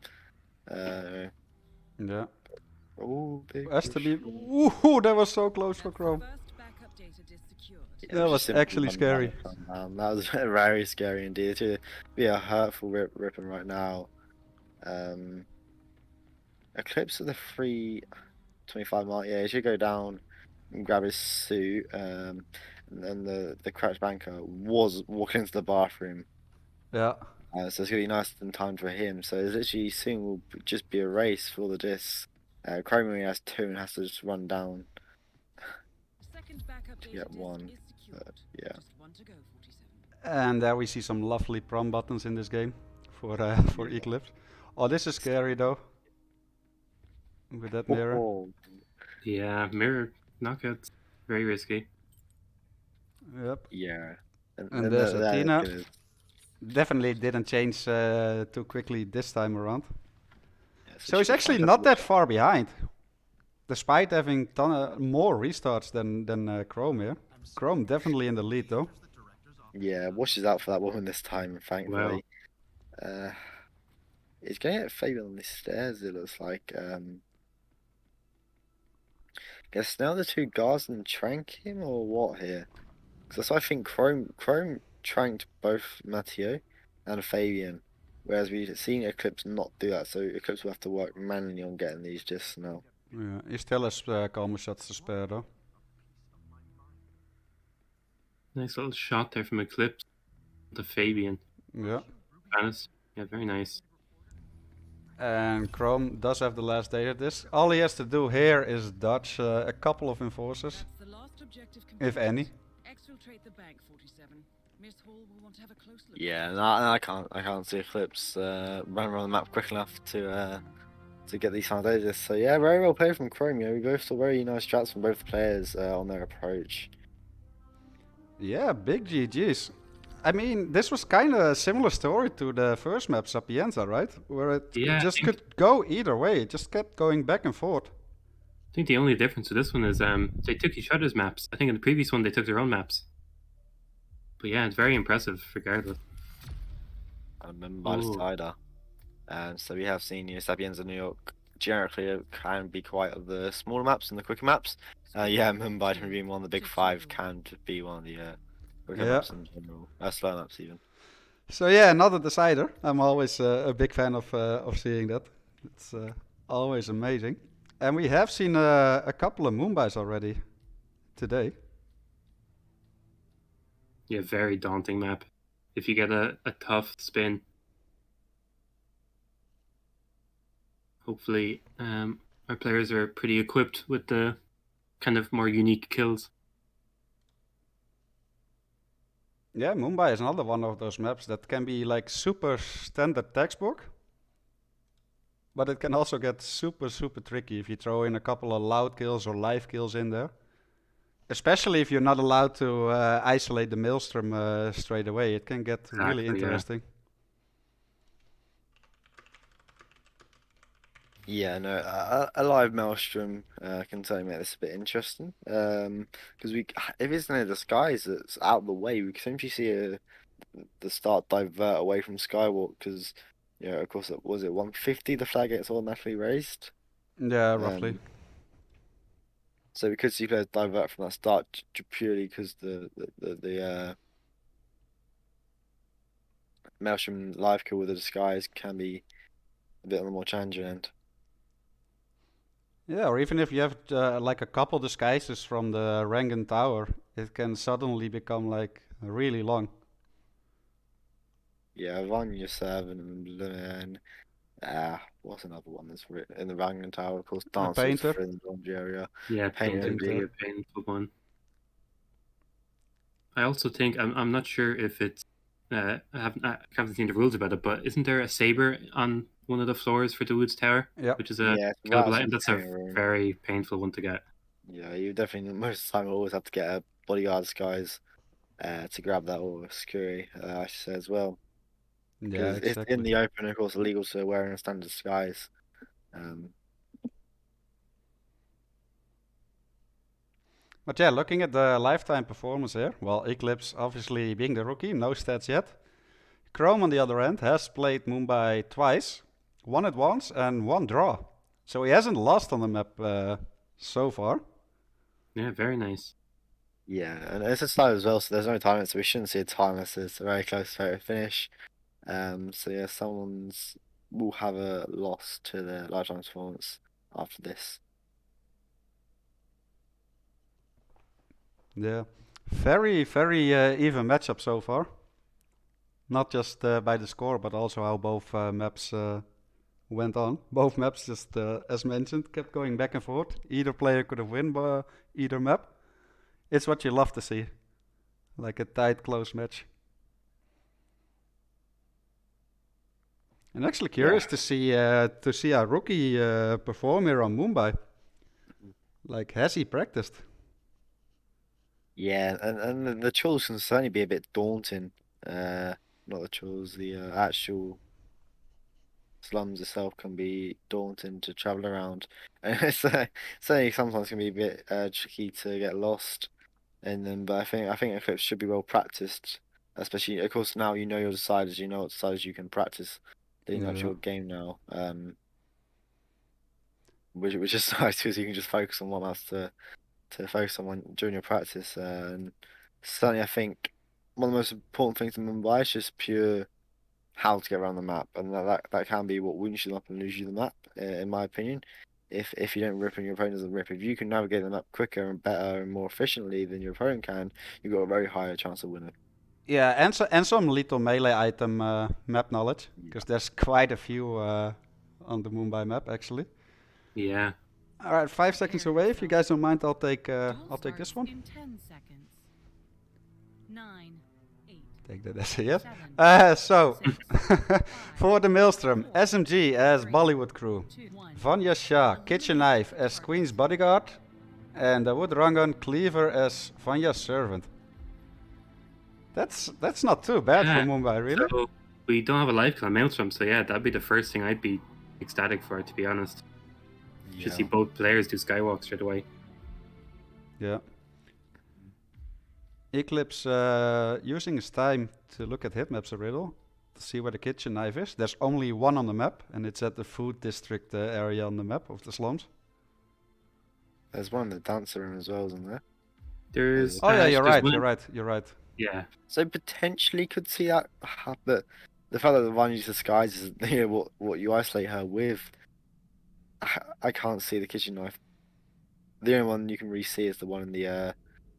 Yeah. Oh, big Has to be. push. Ooh, that was so close for Chrome. Yeah, That just was simply actually run scary. down. That was very scary indeed. To be a hurtful ripping right now. Eclipse of the 325 mark. Yeah, he should go down and grab his suit. And then the crouch banker was walking into the bathroom. Yeah. So it's gonna be nice in time for him. So it's literally soon will just be a race for the discs. Chrome only has 2 and has to just run down to get 1. Yeah. And there we see some lovely prom buttons in this game for Eclipse. Oh, this is scary though. With that mirror. Oh, Yeah, mirror knockouts. Very risky. Yep. yeah. And there's Athena. is- Definitely didn't change too quickly this time around. yeah, So he's should be actually fine. not that far behind. Despite having more restarts than Chrome here. Chrome definitely in the lead though. Yeah, watches out for that woman this time, thankfully. He's going to get Fabian on the stairs, it looks like. Guess now the 2 guards and trank him or what here? Because that's why I think Chrome tranked both Matteo and Fabian. Whereas we've seen Eclipse not do that, so Eclipse will have to work manually on getting these discs now. Yeah, he still has calmer shots to spare though. Nice little shot there from Eclipse. The Fabian. Yeah. Vanis. Yeah, very nice. And Chrome does have the last data disc. All he has to do here is dodge a couple of enforcers, if any. Yeah, no, I can't see Eclipse run around the map quick enough to get these final data discs. So yeah, very well played from Chrome. We both saw very nice strats from both players on their approach. Yeah, big GG's. I mean, this was kind of a similar story to the first map, Sapienza, right? Where it just could go either way. It just kept going back and forth. I think the only difference with this one is they took each other's maps. I think in the previous one they took their own maps. But yeah, it's very impressive regardless. Mumbai Cider. So we have seen Sapienza New York generically can be quite of the smaller maps and the quicker maps. Yeah, Mumbai being one of the big 5 can be one of the quicker maps in general. Slow maps even. So yeah, another decider. I'm always a big fan of seeing that. It's always amazing. And we have seen a couple of Mumbais already today. Yeah, very daunting map. If you get a tough spin. Hopefully our players are pretty equipped with the kind of more unique kills. Yeah, Mumbai is another one of those maps that can be like super standard textbook. But it can also get super tricky if you throw in a couple of loud kills or live kills in there. Especially if you're not allowed to isolate the maelstrom straight away. It can get really interesting. Yeah, no, a live maelstrom can certainly make this a bit interesting. Because if it's in a disguise that's out of the way, we can essentially see the start divert away from Skywalk. Because of course, was it 150 the flag gets automatically raised? Yeah, roughly. So we could see players divert from that start purely because the maelstrom live kill with a disguise can be a bit on the more challenging end. Yeah, or even if you have like a couple disguises from the Rangan Tower, it can suddenly become like really long. Yeah, Vanya 7 and what's another one that's in the Rangan Tower? Of course, Dancers Painter. in the launch area. Yeah, Painter being a painful one. I also think I'm not sure if it's I haven't seen the rules about it, but isn't there a saber on one of the floors for the Woods Tower, Yeah. which is a Yeah, killable that's item? That's a training room. very painful one to get. Yeah, you definitely most of the time always have to get a bodyguard disguise to grab that, or security, I should say as well. Yeah, Because it's in exactly. the open, of course, illegal to wear a standard disguise. But yeah, looking at the lifetime performance here, well, Eclipse obviously being the rookie, no stats yet. Chrome on the other end has played Mumbai twice, won it once and one draw. So he hasn't lost on the map so far. Yeah, very nice. Yeah, and it's a slow as well, so there's no time, so we shouldn't see a time unless it's a very close photo finish. So yeah, someone's will have a loss to their lifetime performance after this. Yeah, very, very even matchup so far. Not just by the score, but also how both maps went on. Both maps, just as mentioned, kept going back and forth. Either player could have won either map. It's what you love to see, like a tight, close match. I'm actually curious to see a rookie perform here on Mumbai. Like, has he practiced? Yeah, and the chores can certainly be a bit daunting. Not the chores, the actual slums itself can be daunting to travel around. And it's certainly sometimes can be a bit tricky to get lost in them. But I think Eclipse should be well practiced, especially of course now you know your deciders, you know what deciders you can practice leading up to Yeah. your game now. Which is nice because you can just focus on what maps to focus on during your practice. And certainly, I think one of the most important things in Mumbai is just pure how to get around the map, and that can be what wins you the map and loses you the map, in my opinion. If you don't rip and your opponent doesn't rip, if you can navigate the map quicker and better and more efficiently than your opponent can, you've got a very high chance of winning. Yeah, and some little melee item map knowledge, because there's quite a few on the Mumbai map actually. Yeah. All right, 5 seconds away. If you guys don't mind, I'll take this one. In 10 seconds. 9, 8. Take that as a yes. 7, So 6, for the Maelstrom, SMG as Bollywood crew, 2, 1. Vanya Shah, Kitchen Knife as Queen's bodyguard, and Wood Rangan Cleaver as Vanya's servant. That's not too bad for Yeah, Mumbai, really. So we don't have a live kill on Maelstrom, so yeah, that'd be the first thing I'd be ecstatic for, to be honest. Should see both players do Skywalk straight away. Yeah. Eclipse using his time to look at hitmaps a little to see where the kitchen knife is. There's only one on the map, and it's at the food district area on the map of the slums. There's one in the dancer room as well, isn't there? There's Oh yeah, you're there's right. one- You're right. Yeah, So potentially could see that happen. The fact that the Vanya's disguise is what you isolate her with. I can't see the kitchen knife. The only one you can really see is the one in the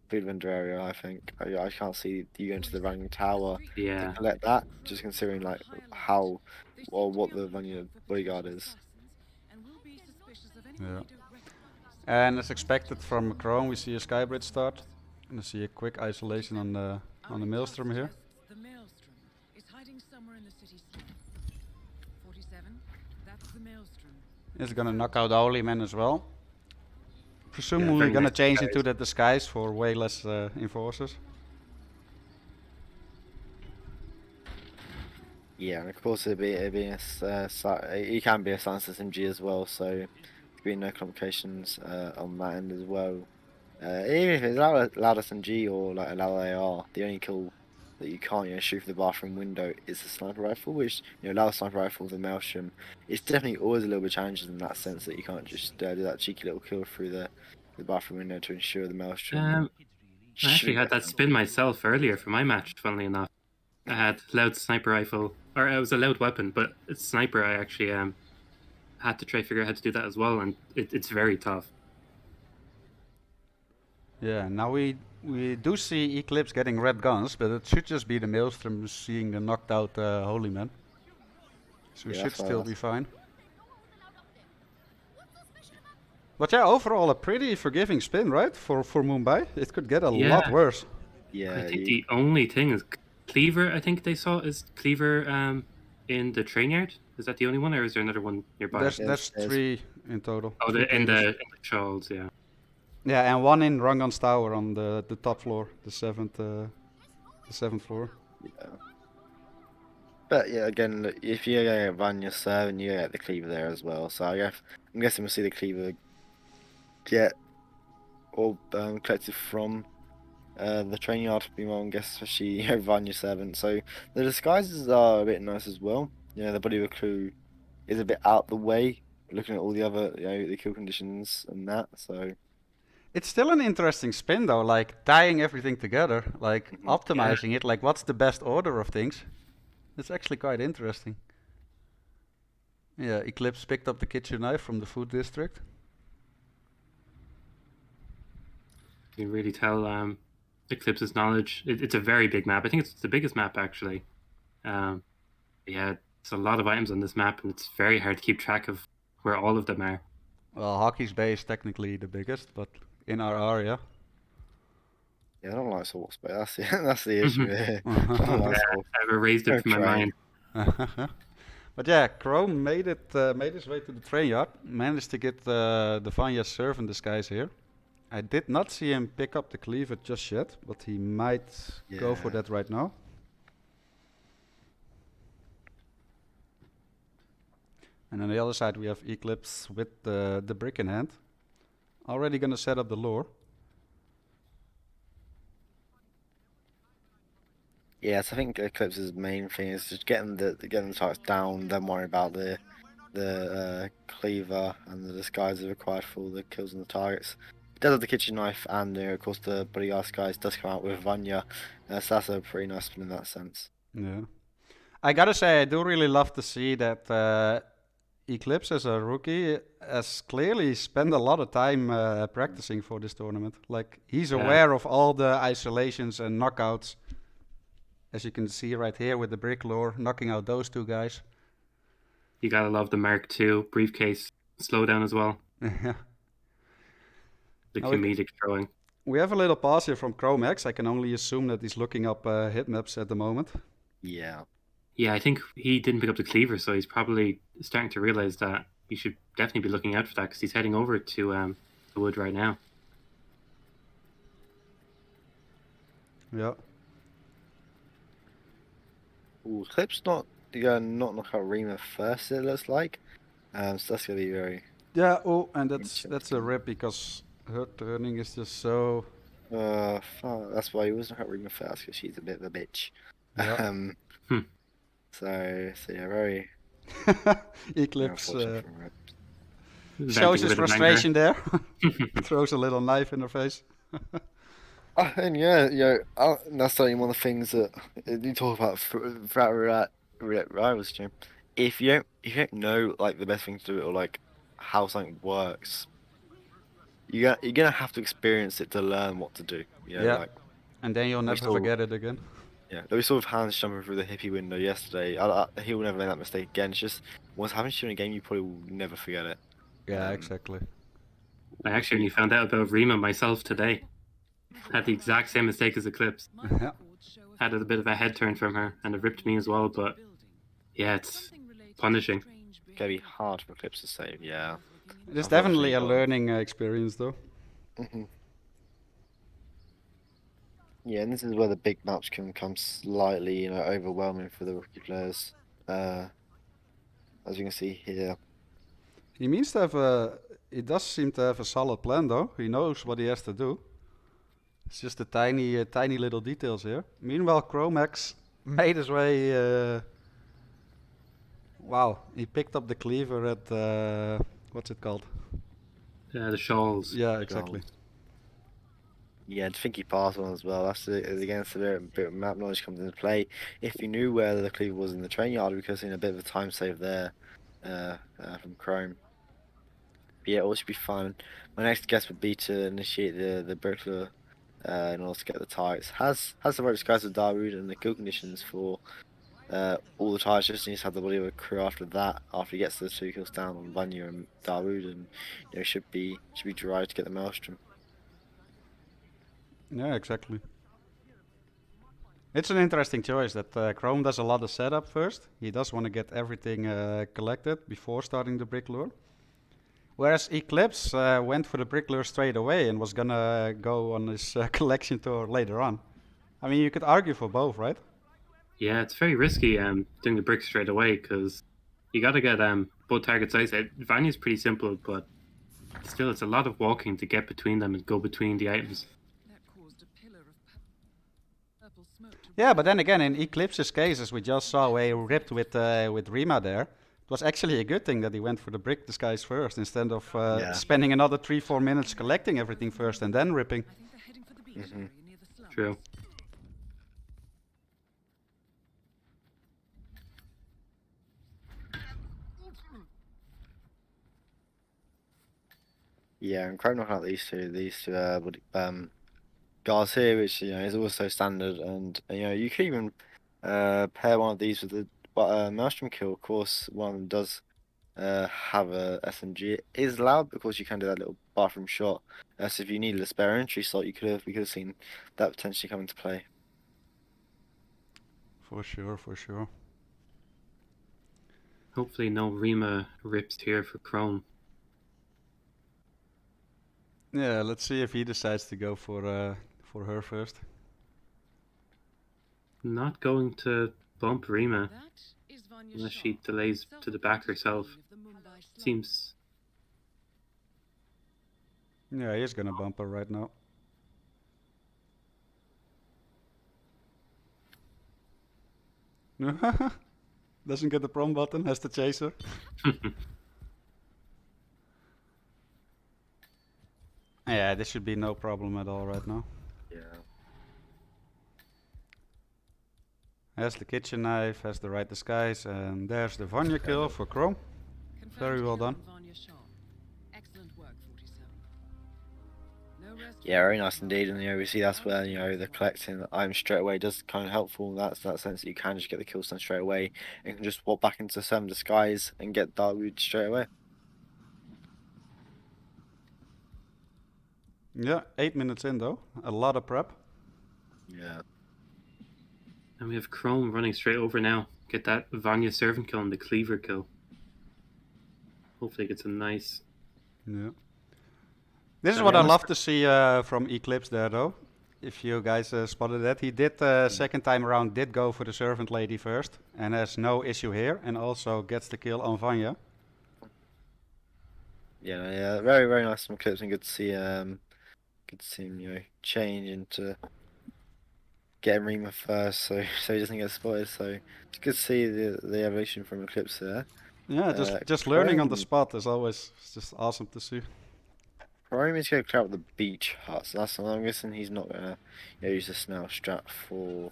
food vendor area. I think I can't see you going to the Rang Tower yeah. to collect that. Just considering like how or what the Vanya bodyguard is. Yeah. And as expected from Chrome, we see a skybridge start, and I see a quick isolation on the Maelstrom here. The Maelstrom is hiding somewhere in the city center. 47, that's the Maelstrom. It's gonna knock out the Holy Man as well. Presumably very gonna nice change disguise. into the disguise for way less enforcers. Yeah, and of course it can be a silenced SMG as well. So there'd be no complications on that end as well. Even if it's loud SMG or like a loud AR, the only kill that you can't shoot through the bathroom window is the sniper rifle, which loud sniper rifle with the Maelstrom. It's definitely always a little bit challenging in that sense that you can't just do that cheeky little kill through the bathroom window to ensure the Maelstrom. I actually had that spin myself earlier for my match, funnily enough. I had loud sniper rifle, or it was a loud weapon, but it's sniper. I actually had to try to figure out how to do that as well, and it's very tough. Yeah, now we do see Eclipse getting red guns, but it should just be the Maelstrom seeing the knocked out Holy Man. So we Yeah, should that's still right. be fine. But yeah, overall a pretty forgiving spin, right? For Mumbai. It could get a lot Yeah. worse. Yeah, I think the only thing is Cleaver, I think they saw is Cleaver in the train yard. Is that the only one, or is there another one nearby? There's There's- 3 in total. Oh, Three in cleavers. the Charles, yeah. Yeah, and one in Rangan's tower on the top floor, the seventh floor. Yeah. But yeah, again, look, if you're going to run your serve, you get the cleaver there as well. So I'm guessing we'll see the cleaver get all collected from the train yard. Be my own guess, especially run your servant. So the disguises are a bit nice as well. You know, the body of a crew is a bit out the way, looking at all the other, the kill conditions and that. So It's still an interesting spin though, like tying everything together, like Mhm. optimizing it, like what's the best order of things. It's actually quite interesting. Yeah, Eclipse picked up the kitchen knife from the food district. You can really tell Eclipse's knowledge. It's a very big map. I think it's the biggest map actually. Yeah, it's a lot of items on this map, and it's very hard to keep track of where all of them are. Well, Hockey's Bay is technically the biggest, but in our area. yeah, I don't like Salt Bay. That's the issue here. I don't like Yeah, Salt. I've erased it from my Train. mind. But yeah, Chrome made his way to the train yard, managed to get the Vanya's servant disguise here. I did not see him pick up the cleaver just yet, but he might go for Yeah. that right now. And on the other side we have Eclipse with the brick in hand. Already gonna set up the lure. Yes, I think Eclipse's main thing is just getting the targets down, then worry about the cleaver and the disguise required for the kills on the targets. He does have the kitchen knife, and of course the bodyguard disguise does come out with Vanya, so that's a pretty nice spin in that sense. Yeah. I gotta say, I do really love to see that Eclipse as a rookie has clearly spent a lot of time practicing for this tournament. Like, he's Yeah. aware of all the isolations and knockouts. As you can see right here with the brick lure, knocking out those 2 guys. You gotta love the Mark II briefcase slowdown as well. Yeah. The Now we comedic throwing. We have a little pause here from ChromeX. I can only assume that he's looking up hit maps at the moment. Yeah. Yeah, I think he didn't pick up the cleaver, so he's probably starting to realize that you should definitely be looking out for that because he's heading over to the wood right now. Yeah. Ooh, Eclipse not knock out Rima first. It looks like, so that's gonna be very. Yeah, oh, and that's a Interesting. rip because her turning is just so... Fuck, that's why he was knock out Rima first, because she's a bit of a bitch. Yeah. So yeah, very Eclipse unfortunate for her. shows Venting his a bit of anger. frustration there. Throws a little knife in her face. And that's certainly one of the things that you talk about throughout Rivals stream. If you don't know like the best thing to do or like how something works, you're gonna have to experience it to learn what to do. Yeah. Like And then you'll never saw- forget it again. we saw with Hans jumping through the hippie window yesterday. He will never make that mistake again. It's just once having to in a game, you probably will never forget it. Yeah, exactly. I actually only found out about Rima myself today. Had the exact same mistake as Eclipse. Yeah. Had a bit of a head turn from her, and it ripped me as well, but yeah, it's punishing. Gonna be hard for Eclipse to save. Yeah. It is definitely a Unfortunately, learning experience though. hmm Yeah, and this is where the big maps can become slightly, overwhelming for the rookie players. As you can see here. He means to have he does seem to have a solid plan though. He knows what he has to do. It's just the tiny little details here. Meanwhile, ChromeX made his way. Wow, he picked up the cleaver at what's it called? The shawls. Yeah, exactly. Yeah, and Finky passed one as well. That's against a bit of map knowledge comes into play. If you knew where the cleaver was in the train yard, we could have seen a bit of a time save there from Chrome. But yeah, all should be fine. My next guess would be to initiate the burglar in order to get the targets. Has the right disguise of Dawood and the kill conditions for all the targets. Just needs to have the body of a crew after that. After he gets the 2 kills down on Vanya and Dawood, and should be dry to get the Maelstrom. Yeah, exactly. It's an interesting choice that Chrome does a lot of setup first. He does want to get everything collected before starting the brick lure. Whereas Eclipse went for the brick lure straight away and was gonna go on his collection tour later on. I mean, you could argue for both, right? Yeah, it's very risky doing the brick straight away because you got to get both targets eyesight. Vanya's pretty simple, but still, it's a lot of walking to get between them and go between the items. That caused a pillar of purple smoke to Yeah, but then again, in Eclipse's case, as we just saw where he ripped with Rima there, it was actually a good thing that he went for the brick disguise first instead of Yeah. spending another 3-4 minutes collecting everything first and then ripping. I think they're heading for the beach Mhm. area near the slums. True. Yeah, and Chrome knocking out these two guards here, which is also standard, and you could even pair one of these with the Maelstrom kill. Of course, one of them does have a SMG. It is loud because you can do that little bathroom shot. So if you needed a spare entry slot, we could have seen that potentially come into play. For sure, for sure. Hopefully, no Rima rips here for Chrome. Yeah, let's see if he decides to go for her first. Not going to bump Rima That is Vanya's unless shot. she delays to the back herself. Of the Mumbai slum. Seems Yeah, he's gonna bump her right now. Doesn't get the prom button, has the chaser. Yeah, this should be no problem at all right now. Yeah. Has the kitchen knife, has the right disguise, and there's the Vanya kill for Chrome. Confirmed Very well kill done. on Vanya's shot. Excellent work, 47. No rest Yeah, for very you. nice indeed, and we see that's where the collecting items straight away does kind of helpful in that sense that you can just get the kills done straight away and can just walk back into some disguise and get Darkwood straight away. Yeah, 8 minutes in though. A lot of prep. Yeah. and we have Chrome running straight over now. Get that Vanya servant kill and the cleaver kill. Hopefully, it gets a nice. Yeah. This is Yeah, what I let's- love to see from Eclipse there though. If you guys spotted that, he did second time around did go for the servant lady first and has no issue here and also gets the kill on Vanya. Yeah, very very nice from Eclipse and good to see him change into getting Rima first so he doesn't get spotted. So it's good to see the evolution from Eclipse there. Yeah, just learning on the Chrome- spot is always just awesome to see. Chrome is going to clear out the beach hut, so that's I'm guessing he's not going to use the snail strap for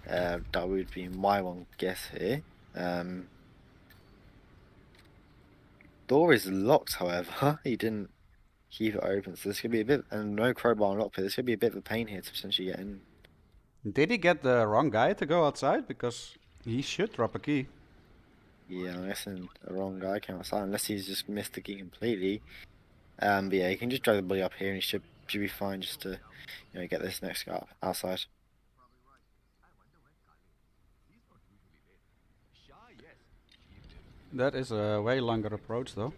that would be my one guess here. Door is locked, however. He didn't keep it open, so this could be a bit, and no crowbar unlocked here. This could be a bit of a pain here to potentially get in. Did he get the wrong guy to go outside? Because he should drop a key. Yeah, I'm guessing the wrong guy came outside, unless he's just missed the key completely. But yeah, you can just drag the body up here, and he should be fine just to get this next guy outside. That is a way longer approach though.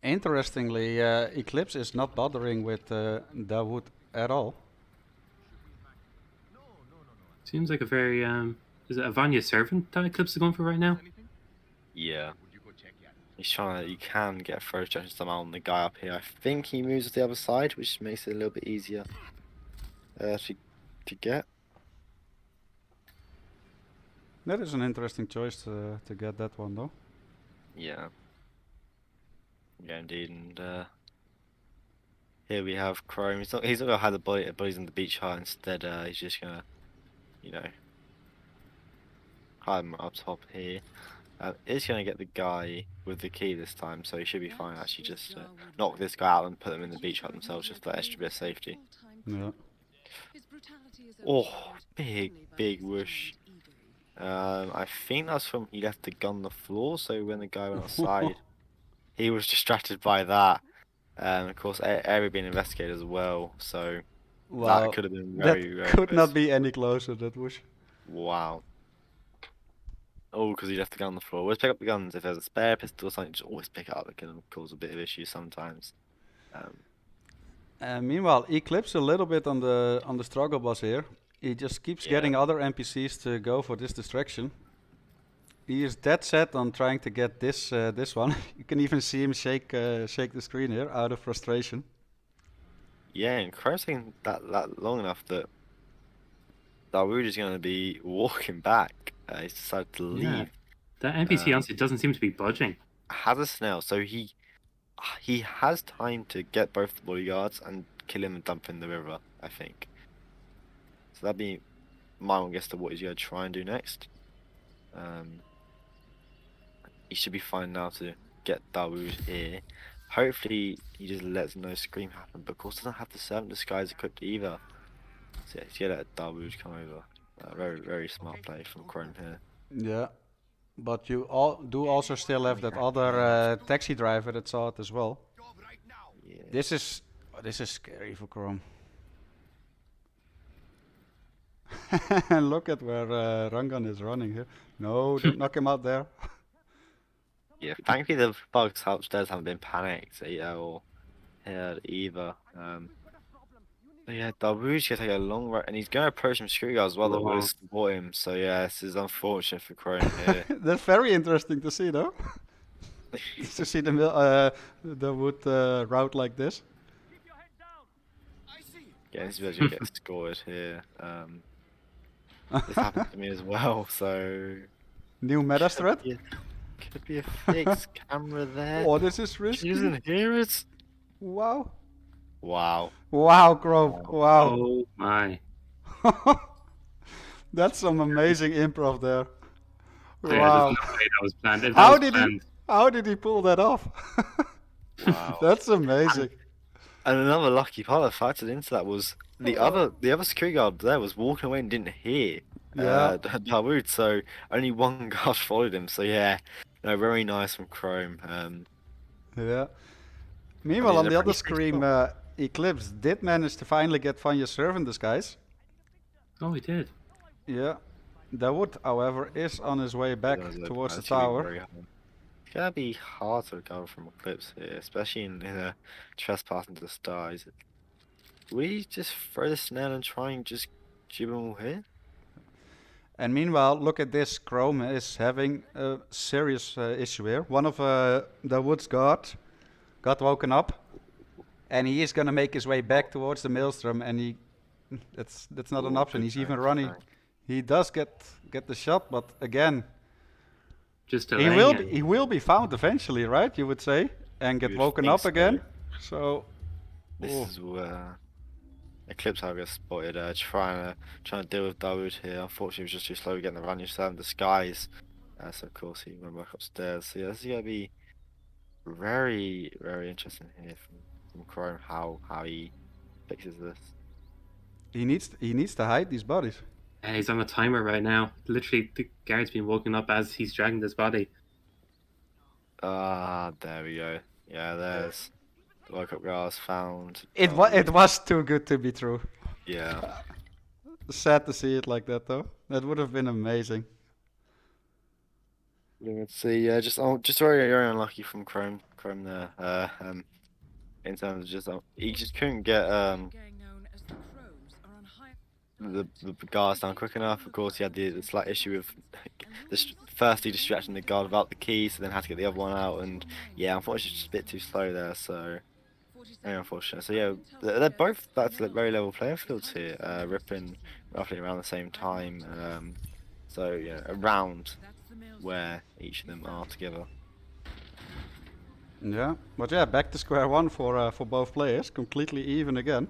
Interestingly, Eclipse is not bothering with Dawood at all. Seems like a very is it a Vanya servant that Eclipse is going for right now? Yeah. He's trying to, you can get a throw stretch somehow on the guy up here. I think he moves to the other side, which makes it a little bit easier to get. That is an interesting choice to get that one though. Yeah. Yeah, indeed. And here we have Chrome. He's not gonna have the bodies on the beach hut. Instead, he's just gonna, hide him up top here. Is gonna get the guy with the key this time, so he should be fine. Actually, just knock this guy out and put them in the beach hut themselves, just for extra bit of safety. Yeah. Oh, big whoosh. I think that's from he left the gun on the floor, so when the guy went outside, he was distracted by that. Of course, area being investigated as well, so Wow, That could have been that very, very could not close. be any closer. That was. Wow. Oh, because he left the gun on the floor. Always pick up the guns. If there's a spare pistol or something, just always pick it up. It can cause a bit of issues sometimes. Meanwhile, Eclipse a little bit on the struggle bus here. He just keeps getting Yeah. other NPCs to go for this distraction. He is dead set on trying to get this one. You can even see him shake the screen here out of frustration. Yeah, and Chrome's taking that long enough that Dawood is going to be walking back. He's decided to Yeah. leave. That NPC honestly doesn't seem to be budging. Has a snail, so he has time to get both the bodyguards and kill him and dump him in the river, I think. So that'd be my own guess to what he's going to try and do next. He should be fine now to get Dawood here. Hopefully he just lets no scream happen, but of course doesn't have the servant disguise equipped either. So yeah, he's gonna let Dawood come over. Very, very smart play from Chrome here. Yeah, but you do also still have that other taxi driver that saw it as well. Yeah. This is scary for Chrome. And look at where Rangan is running here. No, don't knock him out there. Yeah, thankfully the bugs upstairs haven't been panicked or heard either. But yeah, Dawood's gonna take a long road, and he's gonna approach some security guards as well that will Long. support him. So yeah, this is unfortunate for Chrome here. That's very interesting to see, though. To see the wood route like this. Yeah, this is where you get scored here. This happened to me as well, so New meta threat. yeah, could be a fixed camera there. Oh, this is She risky. doesn't hear it. Wow. Wow. Wow, Chrome. Wow. Oh my. That's some amazing improv there. Yeah, Wow. there's no way that was planned. If that How was did planned, How did he pull that off? Wow. That's amazing. And another lucky part that factored into that was the other security guard there was walking away and didn't hear Yeah. Dawood, so only one guard followed him. So yeah, no, very nice from Chrome. Yeah. Meanwhile, I mean, on the they're other pretty screen, Eclipse did manage to finally get Vanya's servant disguise. oh, he did. Yeah. Dawood, however, is on his way back towards the It's gonna be tower. very hard. It's gonna be hard to recover from Eclipse here, especially in a trespass into the stars. We just throw the snail and try and just jib them all here. And meanwhile, look at this. Chrome is having a serious issue here. One of Dawood's guard got woken up, and he is gonna make his way back towards the maelstrom. And that's not an Ooh, option. good He's even tank, good running. tank. He does get the shot, but again, Just he delaying it. he will be found eventually, right? You would say, and get You would woken think up so. again. So, This oh. is where Eclipse have got spotted trying to deal with Dawood here. Unfortunately, he was just too slow getting the run. You saw him disguise. So of course he went back upstairs. So yeah, this is gonna be very, very interesting here from Chrome how he fixes this. he needs to hide these bodies. Yeah, he's on a timer right now. Literally, the guard's been woken up as he's dragging this body. There we go. Yeah, there's the woke up guards found. It was too good to be true. Yeah. Sad to see it like that, though. That would have been amazing. Let's see. Yeah, just very, very unlucky from Chrome there. In terms of he just couldn't get Gang known as the Crows are on high the guards down quick enough. Of course, he had the slight issue of firstly distracting the guard without the key, so then had to get the other one out. And yeah, unfortunately, just a bit too slow there. So very unfortunate. So yeah, they're both back to very level playing fields here, ripping roughly around the same time. So yeah, around where each of them are together. Yeah, but yeah, back to square one for both players, completely even again.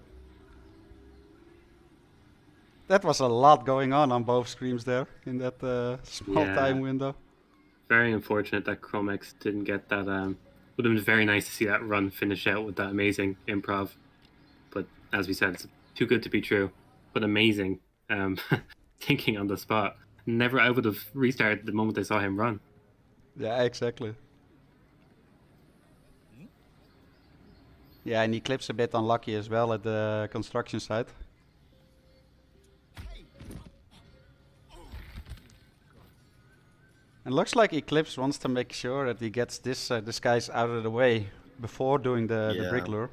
That was a lot going on both screens there in that small Yeah. time window. Very unfortunate that ChromeX didn't get that. Would have been very nice to see that run finish out with that amazing improv. But as we said, it's too good to be true. But amazing thinking on the spot. I would have restarted the moment I saw him run. Yeah, exactly. Yeah, and Eclipse a bit unlucky as well at the construction site. And looks like Eclipse wants to make sure that he gets this guys out of the way before doing the brick Yeah. lure.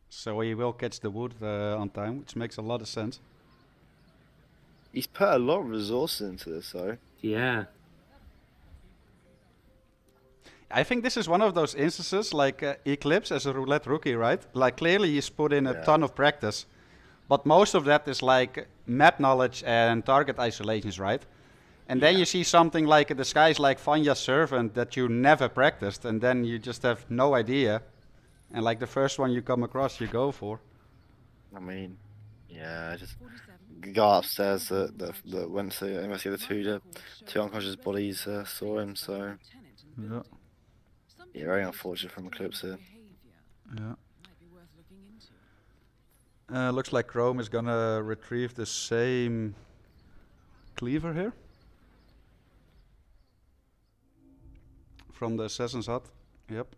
So he will catch the wood on time, which makes a lot of sense. He's put a lot of resources into this, though. Yeah. I think this is one of those instances, like Eclipse as a roulette rookie, right? Like clearly he's put in a Yeah. ton of practice, but most of that is like map knowledge and target isolations, right? And then Yeah. you see something like a disguise like Vanya's Servant that you never practiced, and then you just have no idea. And like the first one you come across, you go for. I mean, yeah, just 47. go upstairs. The went to investigate the two unconscious bodies. Saw him. So Yeah. yeah, very unfortunate from Eclipse here. Yeah. Might be worth looking into. Looks like Chrome is gonna retrieve the same cleaver here from the assassin's hut. Yep.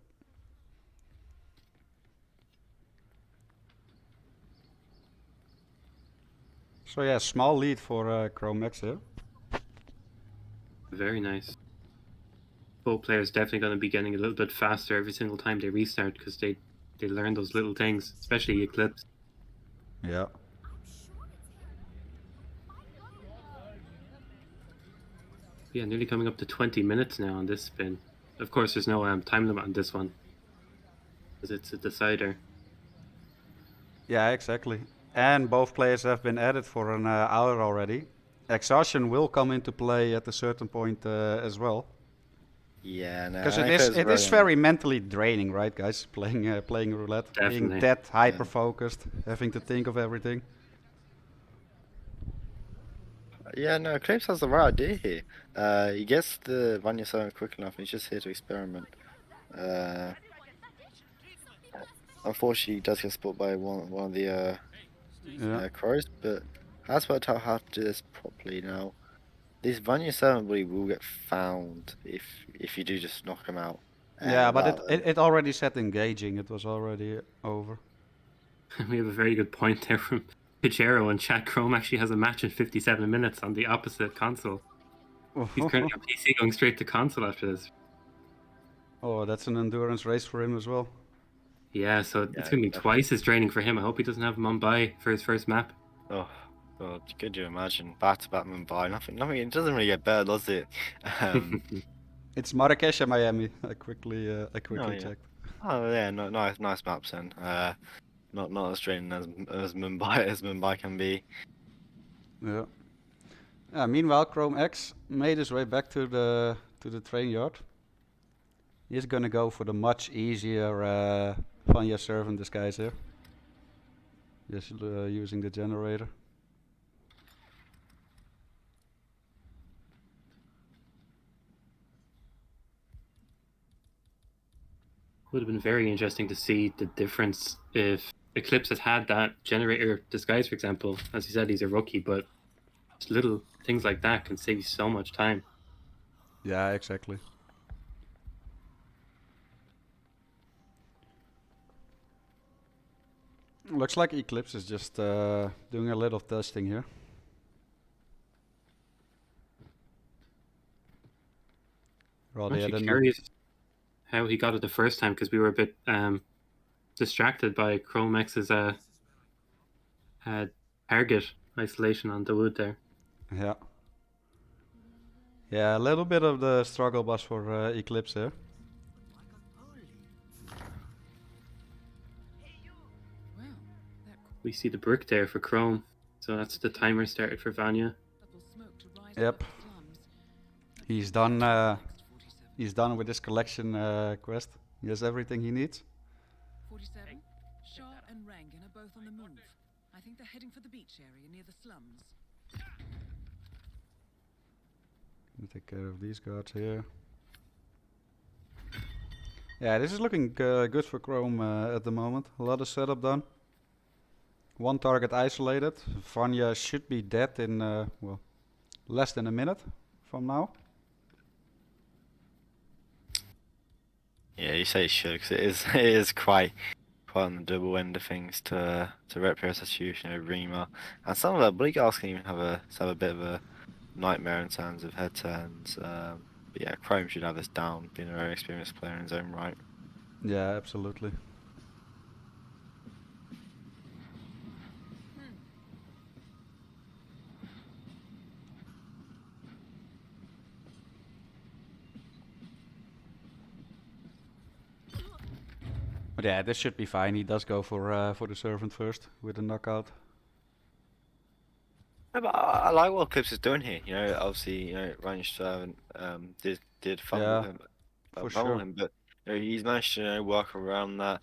So yeah, small lead for ChromeX here. Very nice. Both players definitely going to be getting a little bit faster every single time they restart because they learn those little things, especially Eclipse. Yeah. Yeah, nearly coming up to 20 minutes now on this spin. Of course, there's no time limit on this one because it's a decider. Yeah, exactly. And both players have been added for an hour already. Exhaustion will come into play at a certain point as well. Yeah, no. Because I it think is very mentally draining, right, guys? Playing roulette, being Definitely. that hyper focused, having to think of everything. Yeah, no. Eclipse has the right idea here. He gets the Vanya Servant quick enough. He's just here to experiment. Unfortunately, he does get spotted by one of the Yeah. crows, but has worked out how to do this properly now. This Vanya Servant body will get found if you do just knock him out. Yeah, but without, it already said engaging. It was already over. We have a very good point there from Pichero, and chat. Chrome actually has a match in 57 minutes on the opposite console. He's currently on PC going straight to console after this. Oh, that's an endurance race for him as well. Yeah, so Yeah, it's going to be definitely. twice as draining for him. I hope he doesn't have Mumbai for his first map. Oh, God, could you imagine? Back-to-back Mumbai. Nothing. It doesn't really get better, does it? It's Marrakesh and Miami. I quickly yeah. checked. Oh yeah, no, nice maps then. Not as draining as Mumbai can be. Yeah. Meanwhile, Chrome X made his way back to the train yard. He's gonna go for the much easier Vanya Servant disguise here. Just using the generator. Would have been very interesting to see the difference if Eclipse had that generator disguise, for example. As you said, he's a rookie, but just little things like that can save you so much time. Yeah, exactly. Looks like Eclipse is just doing a little testing here. I'm Rather, actually curious how he got it the first time because we were a bit distracted by ChromeX's target isolation on the wood there. Yeah. Yeah, a little bit of the struggle bus for Eclipse here. Well, that We see the brick there for Chrome, so that's the timer started for Vanya. couple smoke to rise Yep. above the slums. He's done. Next, 47. He's done with this collection quest. He has everything he needs. 47. Shah and Rangan are both on the move. I think they're heading for the beach area near the slums. Gonna take care of these guards here. Yeah, this is looking good for Chrome at the moment. A lot of setup done. One target isolated. Vanya should be dead in well, less than a minute from now. Yeah, you say it should because it is quite on the double end of things to rep your substitution over Rima, and some of the bully girls can even have a bit of a nightmare in terms of head turns. But yeah, Chrome should have this down, being a very experienced player in his own right. Yeah, absolutely. But yeah, this should be fine. He does go for the servant first with a knockout. No, but I like what Eclipse is doing here. You know, obviously, you know, Ranged Servant did fumble Yeah, him, for fumble sure. him, but you know, he's managed to work around that,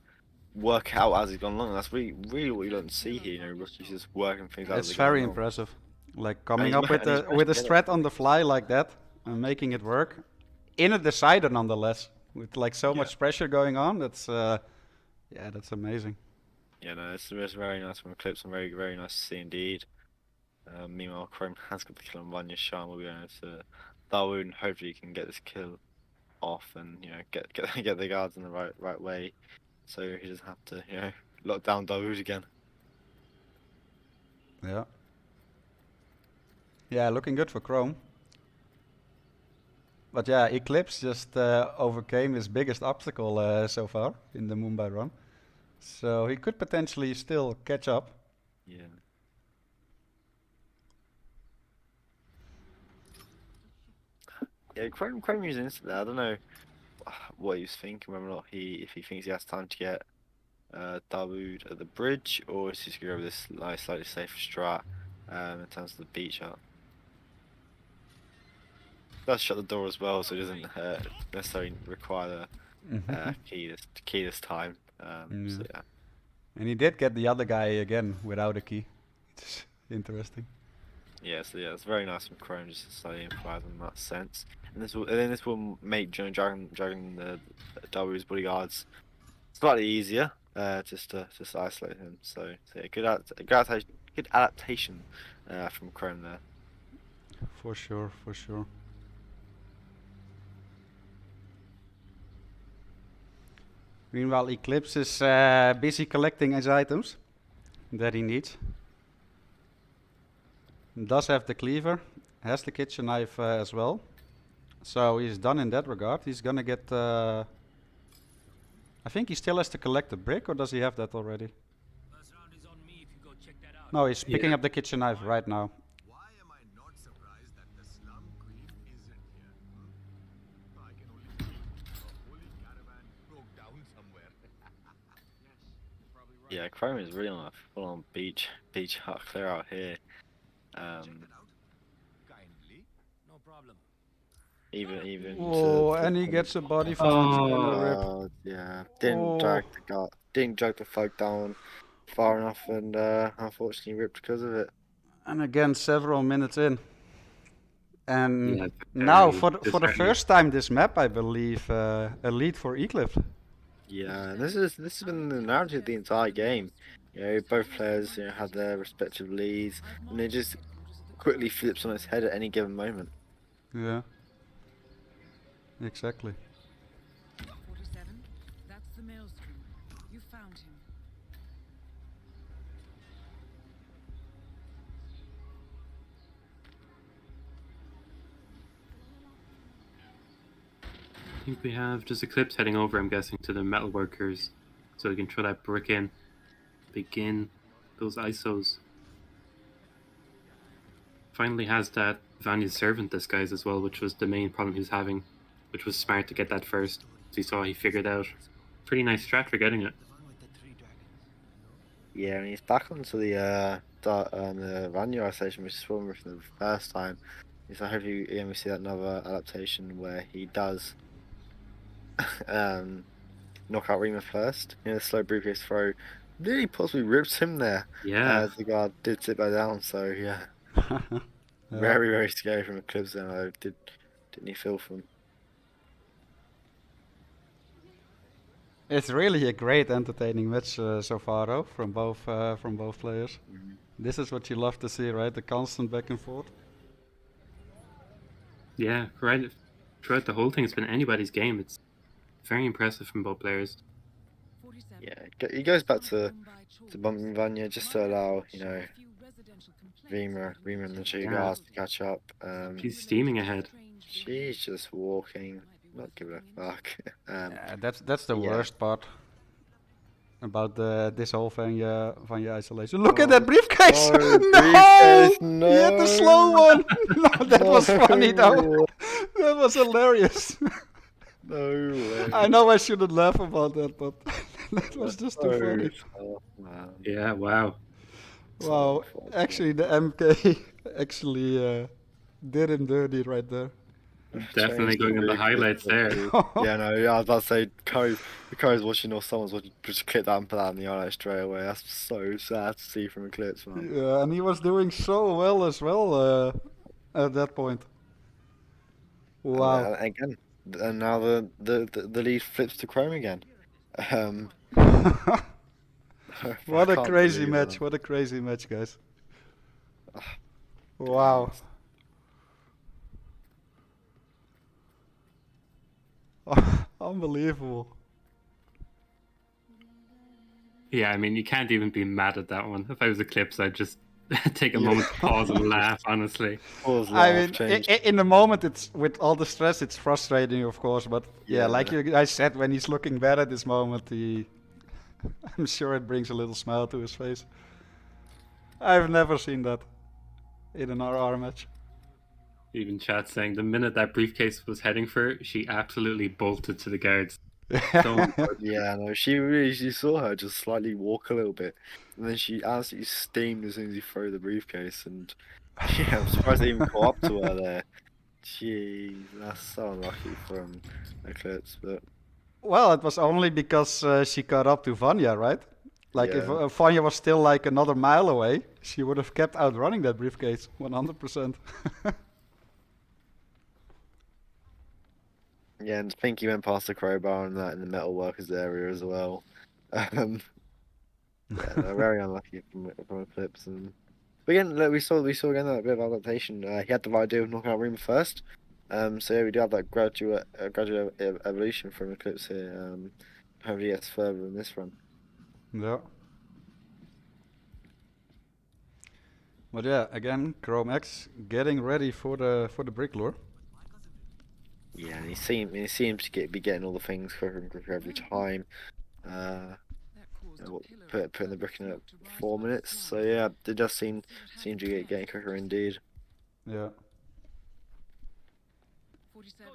work out as he's gone along. That's really what you don't see here. You know, rookies just working things out as It's they go very along. impressive. Like And coming he's up with managed a to get it. strat on the fly like that and making it work in a decider nonetheless. With like so Yeah. much pressure going on, that's that's amazing. Yeah, no, it's very nice from Eclipse and very nice to see indeed. Meanwhile, Chrome has got the kill on Vanya. Shan will be going to Darwood, and hopefully he can get this kill off and you know get get the guards in the right way, so he doesn't have to lock down Darwood again. Yeah. Yeah, looking good for Chrome. But yeah, Eclipse just overcame his biggest obstacle so far in the Mumbai run. So he could potentially still catch up. Yeah. Yeah, Chrome using this there. I don't know what he was thinking, whether or not if he thinks he has time to get Dawood at the bridge, or is he just gonna go with this slightly safer strat in terms of the beat shot. Does shut the door as well, so it doesn't necessarily require the key this time. So yeah. And he did get the other guy again without a key. It's interesting. Yeah, so yeah, it's very nice from Chrome just to slightly improvise in that sense. And this will make dragging the Dawood's bodyguards slightly easier, just to isolate him. So yeah, good adaptation from Chrome there. For sure, for sure. Meanwhile, Eclipse is busy collecting his items that he needs. Does have the cleaver, has the kitchen knife as well. So he's done in that regard. He's gonna get... I think he still has to collect the brick, or does he have that already? No, he's picking up the kitchen knife right now. Why am I not surprised that the slum queen isn't here? I can only believe a holy caravan broke down somewhere. Yeah, Chrome is really on a full-on beach hut clear out here. Check that out. Kindly. No problem. Even Oh, and he gets a body found in a rip. yeah, Oh. didn't drag the folk down far enough, and unfortunately ripped because of it. And again, several minutes in. And Yeah, now, very for the disheartening. first time this map, I believe, a lead for Eclipse. Yeah, and this has been the narrative of the entire game. You know, both players had their respective leads, and it just quickly flips on its head at any given moment. Yeah. Exactly. 47. That's the maelstrom. You found him. I think we have just Eclipse heading over, I'm guessing, to the metal workers, so we can throw that brick in, begin those ISOs. Finally has that Vanya's servant disguise as well, which was the main problem he was having, which was smart to get that first. So he saw he figured out. Pretty nice strat for getting it. Yeah, and he's back onto the Vanya station, which is what we from the first time. So hopefully again we see that another adaptation where he does knock out Rima first. The slow briefcase throw really possibly rips him there. Yeah. As the guard did sit back down, so yeah. Yeah. Very scary from Eclipse there. Didn't he feel from? It's really a great, entertaining match so far, though, from both players. This is what you love to see, right? The constant back and forth. Yeah, right. Throughout the whole thing, it's been anybody's game. It's very impressive from both players. 47. Yeah, he goes back to bumping Vanya just to allow Rima and the two guards to catch up. She's steaming ahead. She's just walking, not giving a fuck. Yeah, that's the yeah. worst part about this whole Vanya isolation. Look at that briefcase! no, No! briefcase, He had the slow no! one! No, that was funny though. No. That was hilarious. No way. I know I shouldn't laugh about that, but that was just too funny. tough, man. Yeah, wow. Wow, So fucking actually the MK actually did him dirty right there. Definitely Changed going in the briefcase highlights there. quickly. Yeah, no, yeah, I was about to say, Curry's watching or someone's watching, just click that and put that in the highlights straight away. That's so sad to see from Eclipse, man. Yeah, and he was doing so well as well at that point. Wow. And again, and now the lead flips to Chrome again. What I a can't crazy believe match, that. what a crazy match, guys. Wow. Unbelievable. Yeah, I mean, you can't even be mad at that one. If I was Eclipse, I'd just take a moment to pause and laugh, honestly. I mean, in the moment, it's with all the stress, it's frustrating, of course. But yeah, like Yeah. you guys said, when he's looking bad at this moment, I'm sure it brings a little smile to his face. I've never seen that in an RR match. Even chat saying the minute that briefcase was heading for her, she absolutely bolted to the guards. So Yeah, no, you saw her just slightly walk a little bit, and then she absolutely steamed as soon as you throw the briefcase, and yeah, I'm surprised they even caught up to her there. Jeez, that's so unlucky from Eclipse, but Well, it was only because she caught up to Vanya, right? Like if yeah. Vanya was still like another mile away, she would have kept outrunning that briefcase 100%. Yeah, and Pinky went past the crowbar and that in the metal workers area as well. Yeah, they're very unlucky from Eclipse, and but again, look, we saw again that bit of adaptation. He had the idea of knocking out Reamer first. So yeah, we do have that gradual evolution from Eclipse here. Hopefully he gets further in this run. Yeah. But yeah, again, ChromeX getting ready for the brick lure. Yeah, and he seems to be getting all the things quicker and quicker every time. Putting the brick in at 4 minutes. So yeah, it does seem to get getting quicker indeed. Yeah. 47.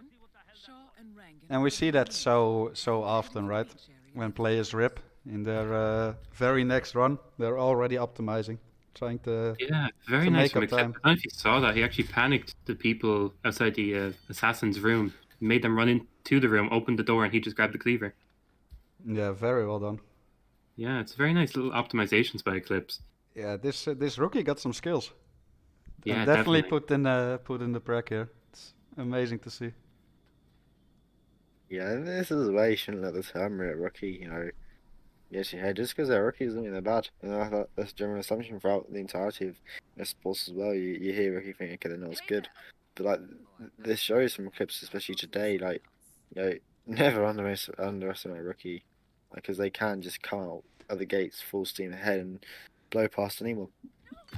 Shaw and Rangan And we see that so often, right? When players rip in their very next run, they're already optimizing, trying to yeah, very to nice make from up Eclipse. time. I don't know if you saw that. He actually panicked the people outside the assassin's room, made them run into the room, opened the door, and he just grabbed the cleaver. Yeah, very well done. Yeah, it's very nice little optimizations by Eclipse. Yeah, this rookie got some skills. Yeah, And definitely put in the prec here. It's amazing to see. Yeah, and this is why you shouldn't let this hammer at rookie, you know. Yes, you had just because they're rookies doesn't mean they're bad. You know, I thought that's a general assumption throughout the entirety of sports as well. You hear rookie think, okay, they're not as good. But like this shows from Eclipse, especially today, like, you know, never underestimate a rookie. Like, because they can just come out of the gates full steam ahead and blow past anyone.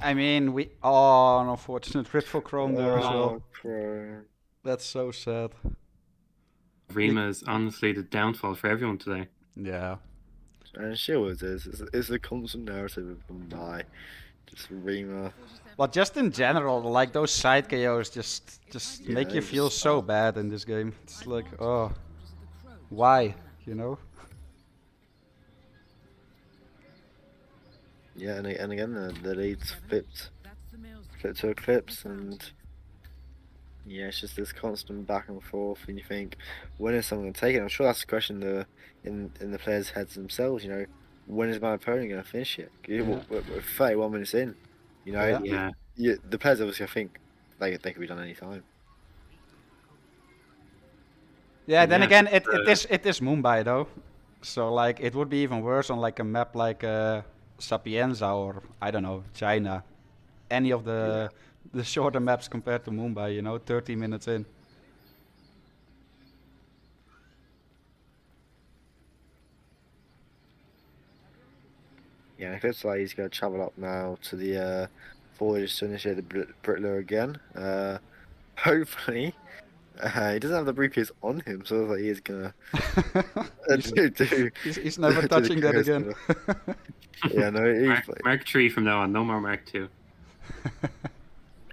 I mean, an unfortunate crit for Chrome there as well. Chrome. That's so sad. Rima is honestly the downfall for everyone today. Yeah. And she always is. It's the constant narrative of Mumbai. Just Rima. But just in general, like those side KOs just Yeah, make you they feel just so bad in this game. It's like, oh, why? You know? Yeah, and again, the leads flipped to Eclipse, and yeah, it's just this constant back and forth, and you think, when is someone going to take it? I'm sure that's the question in the players' heads themselves. You know, when is my opponent going to finish it? We're 31 minutes in. You know, Yeah. the players obviously, I think they could be done any time. Yeah. Then Yeah, again, it is Mumbai though, so like it would be even worse on like a map like Sapienza or I don't know, China, any of the shorter maps compared to Mumbai. You know, 30 minutes in. Yeah, it looks like he's going to travel up now to the forward to initiate the Britler again. Hopefully, He doesn't have the briefcase on him, so I was like, he's gonna he's, do he's never do the touching that again. charisma. Yeah, no, Mark 3 from now on, no more Mark 2.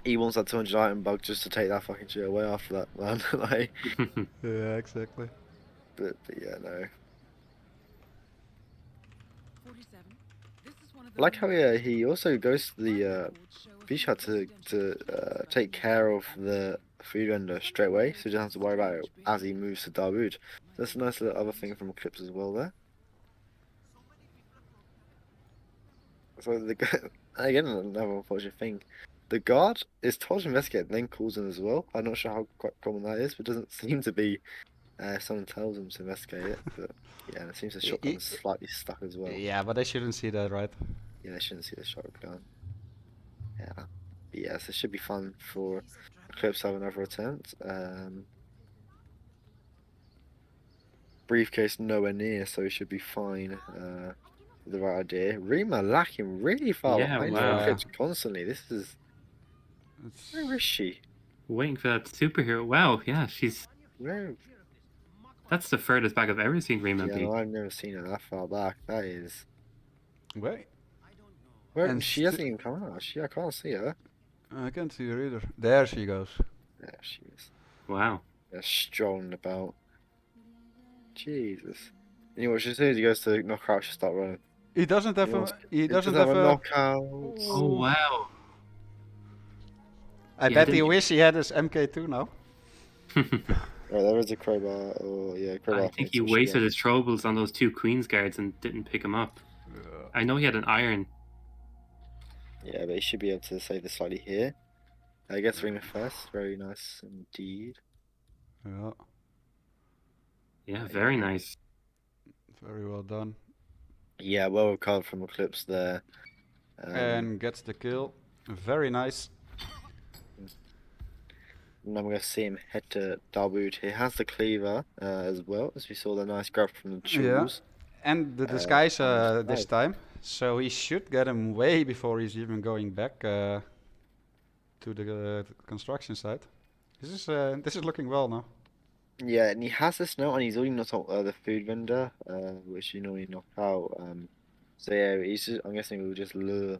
he wants that 200 item bug just to take that fucking shit away after that, man. Like, Yeah, exactly. but yeah, no. 47. This is one of I like those how moments he also goes to the beach hut to take care of the food vendor straight away, so he doesn't have to worry about it as he moves to Dawood. That's a nice little other thing from Eclipse as well there. So again, another unfortunate thing. The guard is told to investigate, then calls in as well. I'm not sure how quite common that is, but it doesn't seem to be. Someone tells them to investigate it, but yeah, and it seems the shotgun's slightly stuck as well. Yeah, but they shouldn't see that, right? Yeah, they shouldn't see the shotgun. Yeah, but yeah, so it should be fun for Eclipse to have another attempt. Briefcase nowhere near, so he should be fine. With the right idea. Rima lacking really far Yeah, behind wow. Eclipse constantly. This is. It's, Where is she? Waiting for that superhero. Wow, yeah, Where? that's the furthest back I've ever seen Rayman Yeah, be. no, I've never seen her that far back. That is. wait, Where? And She hasn't even come out. I can't see her. I can't see her either. There she goes. There she is. Wow. Just strolling about. Jesus. Anyway, as soon as he goes to knock out, she'll start running. He doesn't have wants- a. He doesn't have have a a. knockout. Oh, wow. I Yeah, bet he didn't- wish he had his MK2 now. Oh, there is a crowbar. Oh, yeah, crowbar. I think he wasted his troubles on those two Queen's guards and didn't pick him up. I know he had an iron. Yeah, but he should be able to save this slightly here. I guess Rima first. Very nice indeed. Yeah, Yeah, very nice. very well done. Yeah, well recovered from Eclipse there. And gets the kill. Very nice. Now we're going to see him head to Dawood. He has the cleaver as well, as we saw the nice grab from the tools. And the disguise and this disguise. time. So he should get him way before he's even going back to the construction site. This is looking well now. Yeah, and he has this note, and he's already knocked out the food vendor, which you normally knock out. So yeah, I'm guessing we'll just lure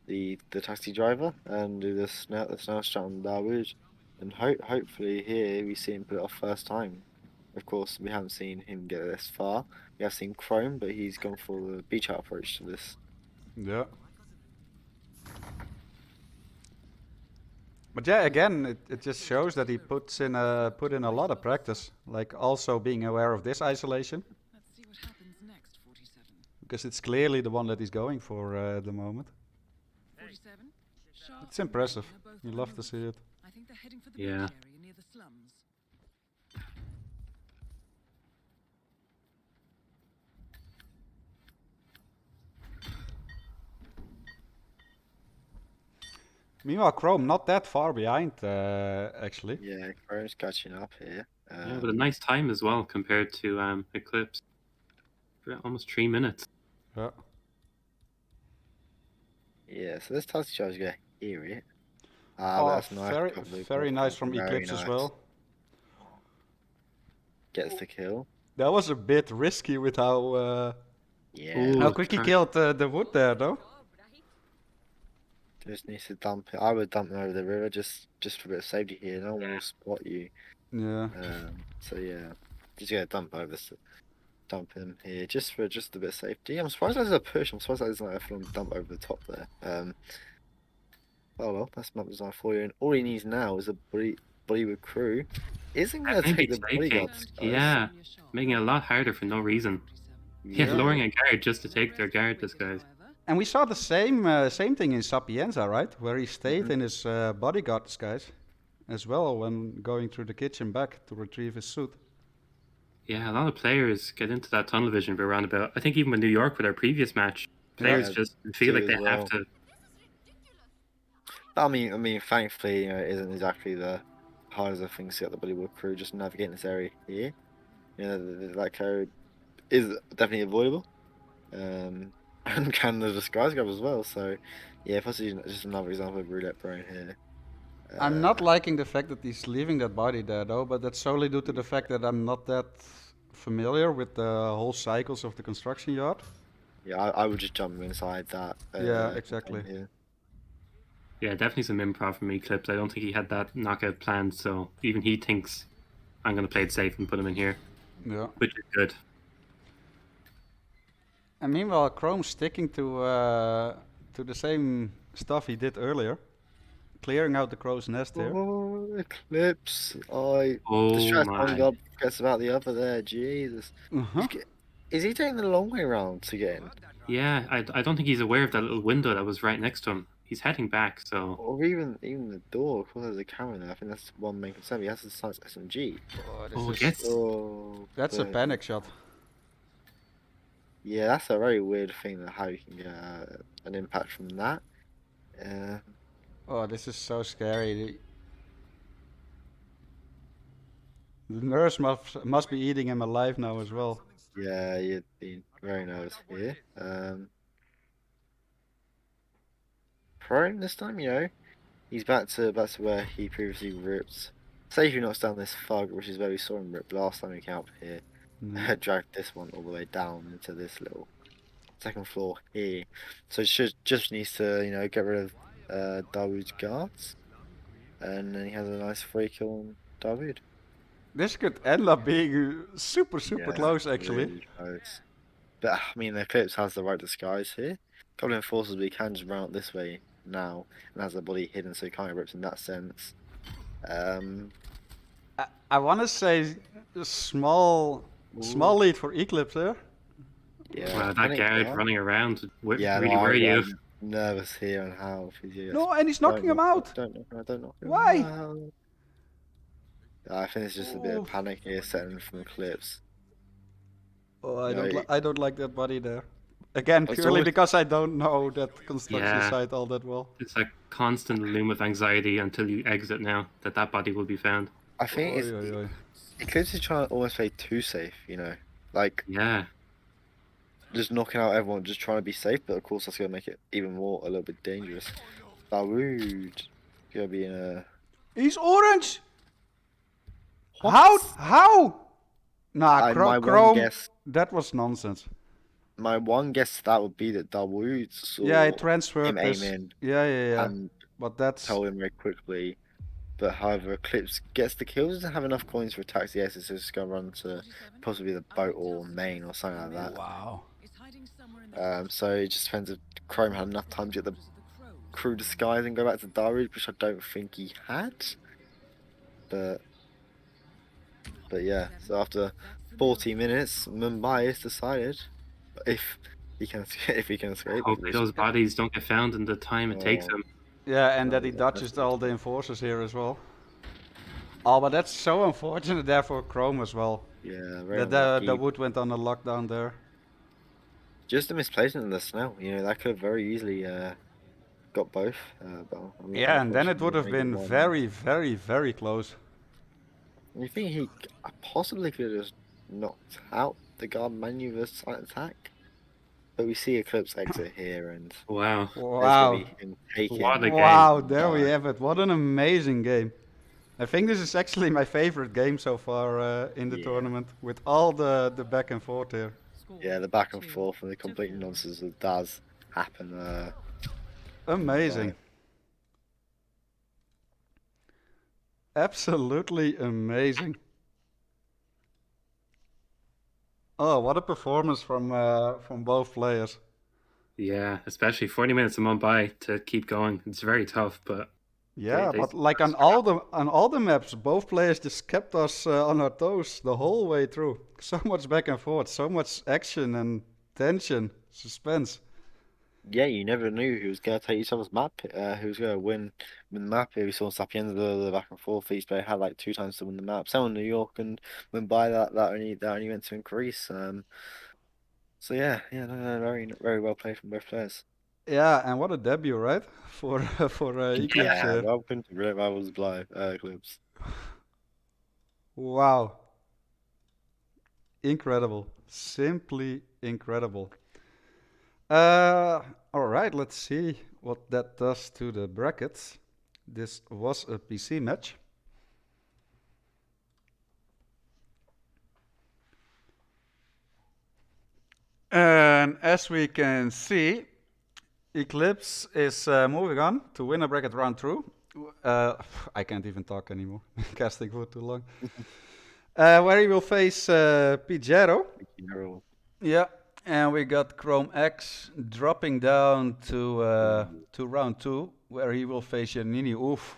the taxi driver and do the snail strat on Dawood, and hopefully here we see him put it off first time. Of course, we haven't seen him get this far. We have seen Chrome, but he's gone for the beach out approach to this. Yeah. But yeah, again, it just shows that he put in a lot of practice. Like also being aware of this isolation, Let's see what happens next, 47. because it's clearly the one that he's going for at the moment. 47. Sharp It's impressive. and Rayman are both You on love the to roof. see it. I think they're heading for the Yeah. beach area near the slums. Meanwhile, Chrome not that far behind, actually. Yeah, Chrome's catching up here. Yeah, but a nice time as well compared to Eclipse. For almost 3 minutes. Yeah. Yeah, so this taxi driver's gonna hear it. Oh, That's nice. very, Lovely, very nice from very Eclipse as nice. well. Gets the kill. That was a bit risky with how Yeah. Ooh. how quick he try- killed the wood there, though. Just needs to dump it. I would dump him over the river just for a bit of safety here. No one will spot you. Yeah. So yeah, just gonna dump him here just for a bit of safety. I'm surprised there's a push. I'm surprised there's not a full dump over the top there. Oh well, that's map design for you. And all he needs now is a Bollywood crew. Isn't gonna think take the he's taking- bodyguards. guys. Yeah, making it a lot harder for no reason. Yeah, lowering a guard just to take their guard disguise. And we saw the same thing in Sapienza, right? Where he stayed in his bodyguard disguise as well when going through the kitchen back to retrieve his suit. Yeah, a lot of players get into that tunnel vision for around about. I think even with New York with our previous match, players Yeah, just feel like do they as have well. to. I mean, thankfully, it isn't exactly the hardest of things to get the Bollywood crew just navigating this area here. That code is definitely avoidable. And can the disguise grab as well. So, yeah, possibly just another example of roulette brain here. I'm not liking the fact that he's leaving that body there though, but that's solely due to the fact that I'm not that familiar with the whole cycles of the construction yard. Yeah, I would just jump inside that. Yeah, exactly. Yeah. Yeah, definitely some improv from Eclipse. I don't think he had that knockout planned, so even he thinks I'm going to play it safe and put him in here, Yeah. which is good. And meanwhile, Chrome's sticking to the same stuff he did earlier, clearing out the crow's nest here. Oh, Eclipse. The Oh stress one my. god forgets about the other there. Jesus. Uh-huh. Is he taking the long way around to get in? Yeah, I don't think he's aware of that little window that was right next to him. He's heading back, so Or even the door. Of course, there's a camera there. I think that's one main concern. He has the size SMG. oh yes, Oh, That's a but- panic shot. Yeah, that's a very weird thing that how you can get an impact from that. Oh, this is so scary. The nurse must be eating him alive now as well. Yeah, you'd be very nervous here. Prone this time, he's back to where he previously ripped. Say if he knocks down this thug, which is where we saw him rip last time he came up here. Mm. Dragged this one all the way down into this little second floor here. So it just needs to, get rid of Dawood's guards. And then he has a nice free kill on Dawood. This could end up being super Yeah, close actually. really close. But I mean, Eclipse has the right disguise here. Couple of enforcers, but he can just run out this way now and has the body hidden, so he can't get ripped in that sense. I want to say a small lead for Eclipse there. Yeah, wow, that panic guard there. running around. Yeah, Really no, were you? I'm nervous here on how if he's No, and he's knocking him out. Don't knock him Why? out. I think it's just a bit of panic here setting from Eclipse. Oh, No, I don't like that body there. Again, It's purely always- because I don't know that construction Yeah. site all that well. It's a constant loom of anxiety until you exit now that body will be found. I think it's, Oi, oi, oi. Eclipse is trying to almost play too safe, like Yeah, just knocking out everyone, just trying to be safe, but of course that's gonna make it even more a little bit dangerous. Dawood gonna be in a He's orange. How? Nah, my one Chrome. guess. That was nonsense. My one guess that would be that Dawood saw Yeah, it transferred him this. aim in Yeah. and But that's told him very quickly. But however, Eclipse gets the kills, doesn't have enough coins for a taxi. Yes, it's just gonna run to possibly the boat or main or something like that. wow. It's hiding somewhere in the So it just depends if Chrome had enough time to get the crows. crew disguise and go back to Dawood, which I don't think he had. But yeah, so after 40 minutes, Mumbai has decided if he can escape. hopefully those bodies don't get found in the time it takes Oh. them. Yeah, and that he yeah, dodges all the enforcers here as well. Oh, but that's so unfortunate there for Chrome as well. Yeah, very That unlucky. the wood went on a lockdown there. Just a misplacement in the snow. That could have very easily got both. But Yeah, and then it would have been unfortunately, very close. You think he possibly could have just knocked out the guard menu with a silent attack? But we see Eclipse exit here, and Wow. there's Wow. gonna be him taking. What a game. Wow, there we Bye. have it. What an amazing game. I think this is actually my favorite game so far in the Yeah. tournament, with all the back and forth here. Score Yeah, the back and 2 forth and the to complete 4. nonsense that does happen. Amazing. Right. Absolutely amazing. Oh, what a performance from both players. Yeah, especially 40 minutes of Mumbai to keep going. It's very tough, but Yeah, they- but like on all the maps, both players just kept us on our toes the whole way through. So much back and forth, so much action and tension, suspense. Yeah, you never knew who was going to take each other's map, who was going to win the map. Here we saw Sapienza, the back and forth. Each player had like 2 times to win the map. Same in New York and Mumbai, that only went to increase. So yeah, no, very well played from both players. Yeah, and what a debut, right? For Eclipse. Yeah, welcome to Real Rivals Live, Eclipse. Wow. Incredible. Simply incredible. All right, let's see what that does to the brackets. This was a PC match. And as we can see, Eclipse is moving on to winner bracket round 2. I can't even talk anymore. Casting for too long. Where he will face Pijero. Yeah, and we got ChromeX dropping down to round 2, where he will face Yanini. Oof.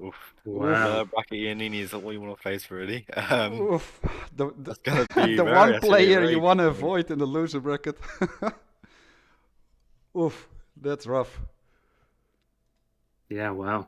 Oof. Wow. Bracket Yanini is what you want to face, really. Oof. That's gonna be The very one actually player very you want to difficult. avoid in the loser bracket. Oof, that's rough. Yeah, wow.